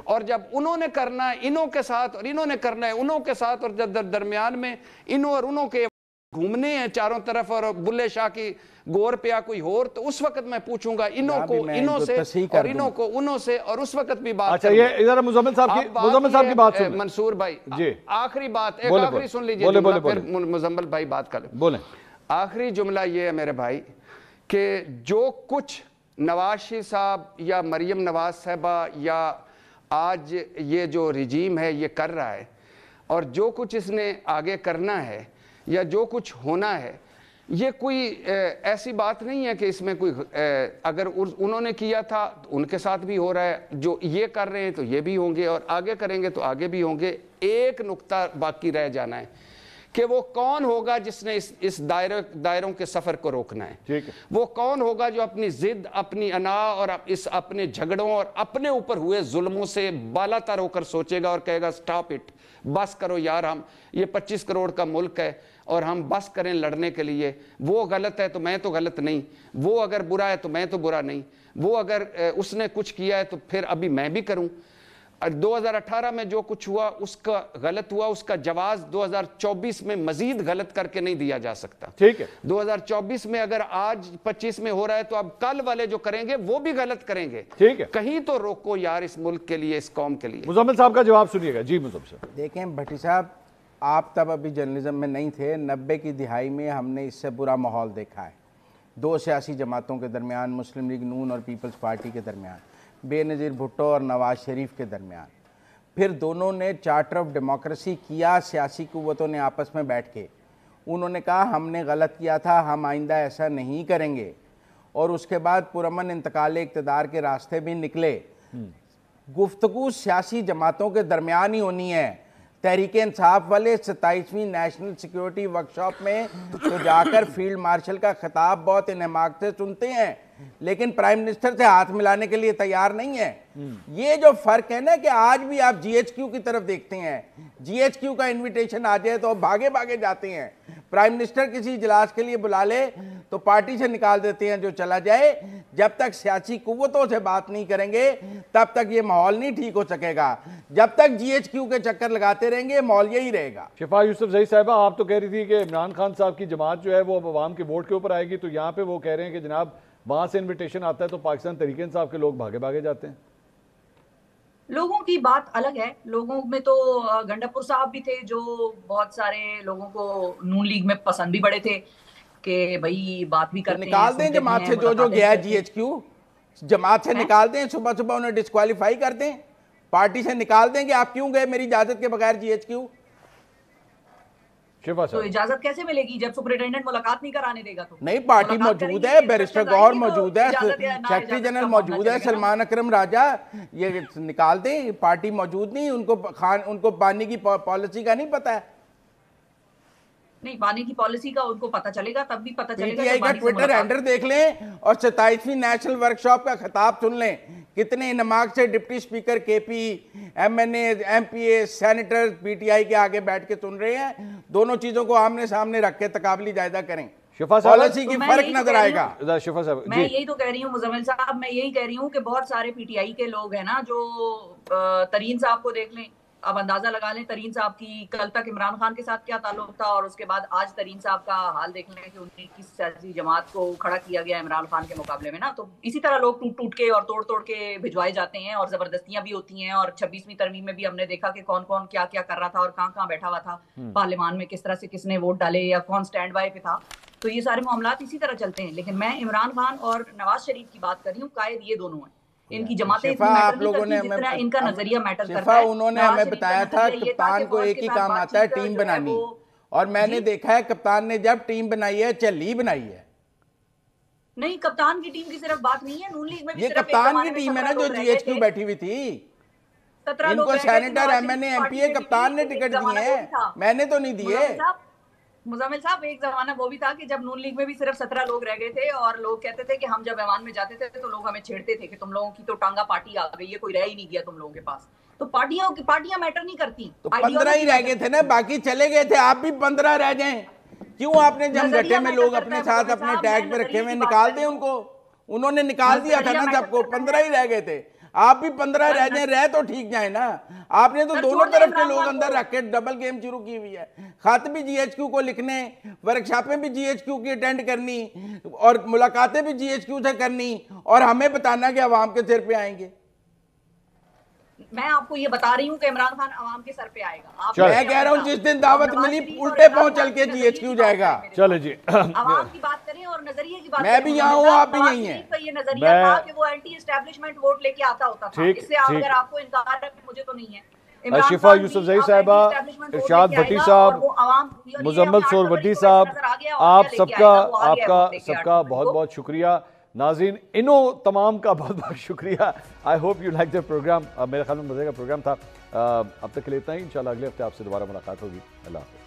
और जब उन्होंने करना है इन्हों के साथ और इन्होंने करना है उन्हों के साथ, और जब दरमियान में इन्हों और उन्हों के घूमने हैं चारों तरफ और बुल्ले शाह की गोर पे या कोई और, तो उस वक्त मैं पूछूंगा इन्हों को इन्हों से और इन्हों को उन्हों से, और उस वक्त भी बात। अच्छा, ये इधर मुजम्मिल साहब की बात सुन मंसूर भाई जी। आखिरी बात एक आखिरी सुन लीजिए, फिर मुजम्मिल भाई बात कर बोले। आखिरी जुमला ये है मेरे भाई कि जो कुछ नवाज शरीफ साहब या मरियम नवाज साहबा या आज ये जो रिजीम है ये कर रहा है, और जो कुछ इसने आगे करना है या जो कुछ होना है, ये कोई ऐसी बात नहीं है कि इसमें कोई अगर उन्होंने किया था तो उनके साथ भी हो रहा है, जो ये कर रहे हैं तो ये भी होंगे और आगे करेंगे तो आगे भी होंगे। एक नुक्ता बाकी रह जाना है کہ وہ کون ہوگا جس نے اس دائروں کے سفر کو روکنا ہے. ٹھیک ہے. وہ کون ہوگا جو اپنی ضد, اپنی انا اور اپنے جھگڑوں اور اپنے اوپر ہوئے ظلموں سے بالا تر ہو کر سوچے گا اور کہے گا سٹاپ اٹ, بس کرو یار, ہم یہ 25 کروڑ کا ملک ہے اور ہم بس کریں لڑنے کے لیے. وہ غلط ہے تو میں تو غلط نہیں, وہ اگر برا ہے تو میں تو برا نہیں, وہ اگر اس نے کچھ کیا ہے تو پھر ابھی میں بھی کروں. 2018 میں جو کچھ ہوا اس کا غلط ہوا, اس کا جواز 2024 میں مزید غلط کر کے نہیں دیا جا سکتا. ٹھیک ہے. 2024 میں اگر آج 25 میں ہو رہا ہے تو اب کل والے جو کریں گے وہ بھی غلط کریں گے. ٹھیک ہے. کہیں تو روکو یار اس ملک کے لیے, اس قوم کے لیے. مزمل صاحب کا جواب سنیے گا. جی مزمل صاحب. دیکھیں بھٹی صاحب, آپ تب ابھی جرنلزم میں نہیں تھے. 90 کی دہائی میں ہم نے اس سے برا ماحول دیکھا ہے, دو سیاسی جماعتوں کے درمیان, مسلم لیگ نون اور پیپلز پارٹی کے درمیان, بے نظیر بھٹو اور نواز شریف کے درمیان. پھر دونوں نے چارٹر آف ڈیموکریسی کیا, سیاسی قوتوں نے آپس میں بیٹھ کے, انہوں نے کہا ہم نے غلط کیا تھا, ہم آئندہ ایسا نہیں کریں گے, اور اس کے بعد پرامن انتقال اقتدار کے راستے بھی نکلے. گفتگو سیاسی جماعتوں کے درمیان ہی ہونی ہے. تحریک انصاف والے 27ویں نیشنل سیکیورٹی ورکشاپ میں تو جا کر فیلڈ مارشل کا خطاب بہت انہماک سے سنتے ہیں, لیکن پرائم منسٹر سے ہاتھ ملانے کے لیے تیار نہیں ہے. یہ جو فرق ہے نا کہ آج بھی آپ جی ایچ کیو کی طرف دیکھتے ہیں, جی ایچ کیو کا انویٹیشن آ جائے تو بھاگے بھاگے جاتے ہیں. پرائم منسٹر کسی اجلاس کے لیے بلا لے تو پارٹی سے نکال دیتے ہیں جو چلا جائے. جب تک سیاسی قوتوں سے بات نہیں کریں گے تب تک یہ ماحول نہیں ٹھیک ہو سکے گا. جب تک جی ایچ کیو کے چکر لگاتے رہیں گے ماحول یہی رہے گا. شفا یوسف زئی صاحبہ, آپ تو کہہ رہی تھی کہ عمران خان صاحب کی جماعت جو ہے وہ عوام کے ووٹ کے اوپر آئے گی, تو یہاں پہ وہ کہہ رہے ہیں کہ جناب وہاں سے انویٹیشن آتا ہے تو پاکستان تحریک انصاف کے لوگ بھاگے بھاگے جاتے ہیں. لوگوں کی بات الگ ہے. لوگوں میں تو گنڈاپور صاحب بھی تھے جو بہت سارے لوگوں کو نون لیگ میں پسند بھی بڑے تھے کہ بھائی بات بھی کرتے ہیں. نکال دیں جماعت سے جو گیا ہے جی ایچ کیو, جماعت سے نکال دیں, صبح صبح انہیں ڈسکوالیفائی کر دیں, پارٹی سے نکال دیں کہ آپ کیوں گئے میری اجازت کے بغیر جی ایچ کیو. تو اجازت کیسے ملے گی جب سپرنٹینڈنٹ ملاقات نہیں کرانے دے گا؟ تو نہیں, پارٹی موجود ہے, بیرسٹر گوہر موجود ہے, سیکرٹری جنرل موجود ہے, سلمان اکرم راجہ, یہ نکال دیں. پارٹی موجود نہیں, ان کو پانی کی پالیسی کا نہیں پتا ہے. نہیں, پانی کی پالیسی کا ان کو پتہ چلے گا, تب بھی پتہ چلے گا. پی ٹی آئی کا ٹویٹر ہینڈل دیکھ لیں اور 27ویں نیشنل ورکشاپ کا خطاب سن لیں. کتنے انہماک سے deputy speaker K P, M N A, M P A, senator P T I کے آگے بیٹھ کے سن رہے ہیں. دونوں چیزوں کو آمنے سامنے رکھ کے تقابلی جائزہ کریں. شفا صاحب, پالیسی کی فرق نظر آئے گا. شفا صاحب, میں یہی تو کہہ رہی ہوں مزمل صاحب, میں یہی کہہ رہی ہوں کہ بہت سارے پی ٹی آئی کے لوگ ہیں نا جو ترین صاحب کو دیکھ لیں, اب اندازہ لگا لیں ترین صاحب کی کل تک عمران خان کے ساتھ کیا تعلق تھا, اور اس کے بعد آج ترین صاحب کا حال دیکھ لیں کہ انہیں کس سیاسی جماعت کو کھڑا کیا گیا عمران خان کے مقابلے میں نا. تو اسی طرح لوگ ٹوٹ ٹوٹ کے اور توڑ توڑ کے بھجوائے جاتے ہیں, اور زبردستیاں بھی ہوتی ہیں. اور 26ویں ترمیم میں بھی ہم نے دیکھا کہ کون کون کیا کیا کر رہا تھا اور کہاں کہاں بیٹھا ہوا تھا پارلیمان میں, کس طرح سے کس نے ووٹ ڈالے یا کون سٹینڈ بائی پہ تھا. تو یہ سارے معاملات اسی طرح چلتے ہیں. لیکن میں عمران خان اور نواز شریف کی بات کر رہی ہوں, قائد یہ دونوں ہیں. ان کی جماعتیں جتنا ان کا نظریہ میٹر کرتا ہے. انہوں نے ہمیں بتایا تھا کپتان کو ایک ہی کام آتا ہے, ٹیم بنانی, اور میں نے دیکھا ہے کپتان نے جب ٹیم بنائی ہے چلی بنائی ہے. نہیں, کپتان کی ٹیم کی صرف بات نہیں ہے, نون لیگ میں بھی یہ کپتان کی ٹیم ہے نا جو جی ایچ کیو بیٹھی ہوئی تھی. ان کو senator, M N A, M P اے کپتان نے ٹکٹ دیے ہیں, میں نے تو نہیں دیے. مزمل صاحب, ایک زمانہ وہ بھی تھا کہ جب نون لیگ میں بھی صرف 17 لوگ رہ گئے تھے اور لوگ کہتے تھے کہ ہم جب ایوان میں جاتے تھے تو لوگ ہمیں چھیڑتے تھے کہ تم لوگوں کی تو ٹانگا پارٹی آ گئی ہے, کوئی رہ ہی نہیں گیا تم لوگوں کے پاس. تو پارٹیاں میٹر نہیں کرتی. تو 15 ہی رہ گئے تھے نا, باقی چلے گئے تھے. آپ بھی 15 رہ جائیں, کیوں آپ نے جم گھٹے میں لوگ اپنے ساتھ اپنے ٹیگ پہ رکھے ہوئے نکال دیں ان کو. انہوں نے نکال دیا تھا نا سب کو, 15 ہی رہ گئے تھے. آپ بھی 15 رہ جائیں, رہ تو ٹھیک جائیں نا. آپ نے تو دونوں طرف کے لوگ اندر رکھ کے ڈبل گیم شروع کی ہوئی ہے. خط بھی جی ایچ کیو کو لکھنے, ورکشاپیں بھی جی ایچ کیو کی اٹینڈ کرنی, اور ملاقاتیں بھی جی ایچ کیو سے کرنی, اور ہمیں بتانا کہ عوام کے سر پہ آئیں گے. میں آپ کو یہ بتا رہی ہوں کہ عمران خان عوام کے سر پہ آئے گا. میں کہہ رہا ہوں جس دن دعوت ملی الٹے پاؤں چل کے جی ایچ کیو جائے گا. چلے جی, عوام کی بات کریں اور نظریے کی بات کریں. میں بھی یہاں ہوں, آپ بھی یہیں ہیں. یہ نظریہ تھا کہ وہ اینٹی اسٹیبلشمنٹ ووٹ لے کے آتا ہوتا تھا. اس سے اگر آپ کو انکار ہے, مجھے تو نہیں ہے. شفا یوسف زئی صاحبہ, ارشاد بھٹی صاحب, مزمل سوربھٹی صاحب, آپ سب کا بہت بہت شکریہ. ناظرین, انہوں تمام کا بہت بہت شکریہ. I hope you like the programme. میرے خیال میں مزے کا پروگرام تھا. اب تک کے لیے اتنا ہی, انشاءاللہ اگلے ہفتے آپ سے دوبارہ ملاقات ہوگی. اللہ حافظ.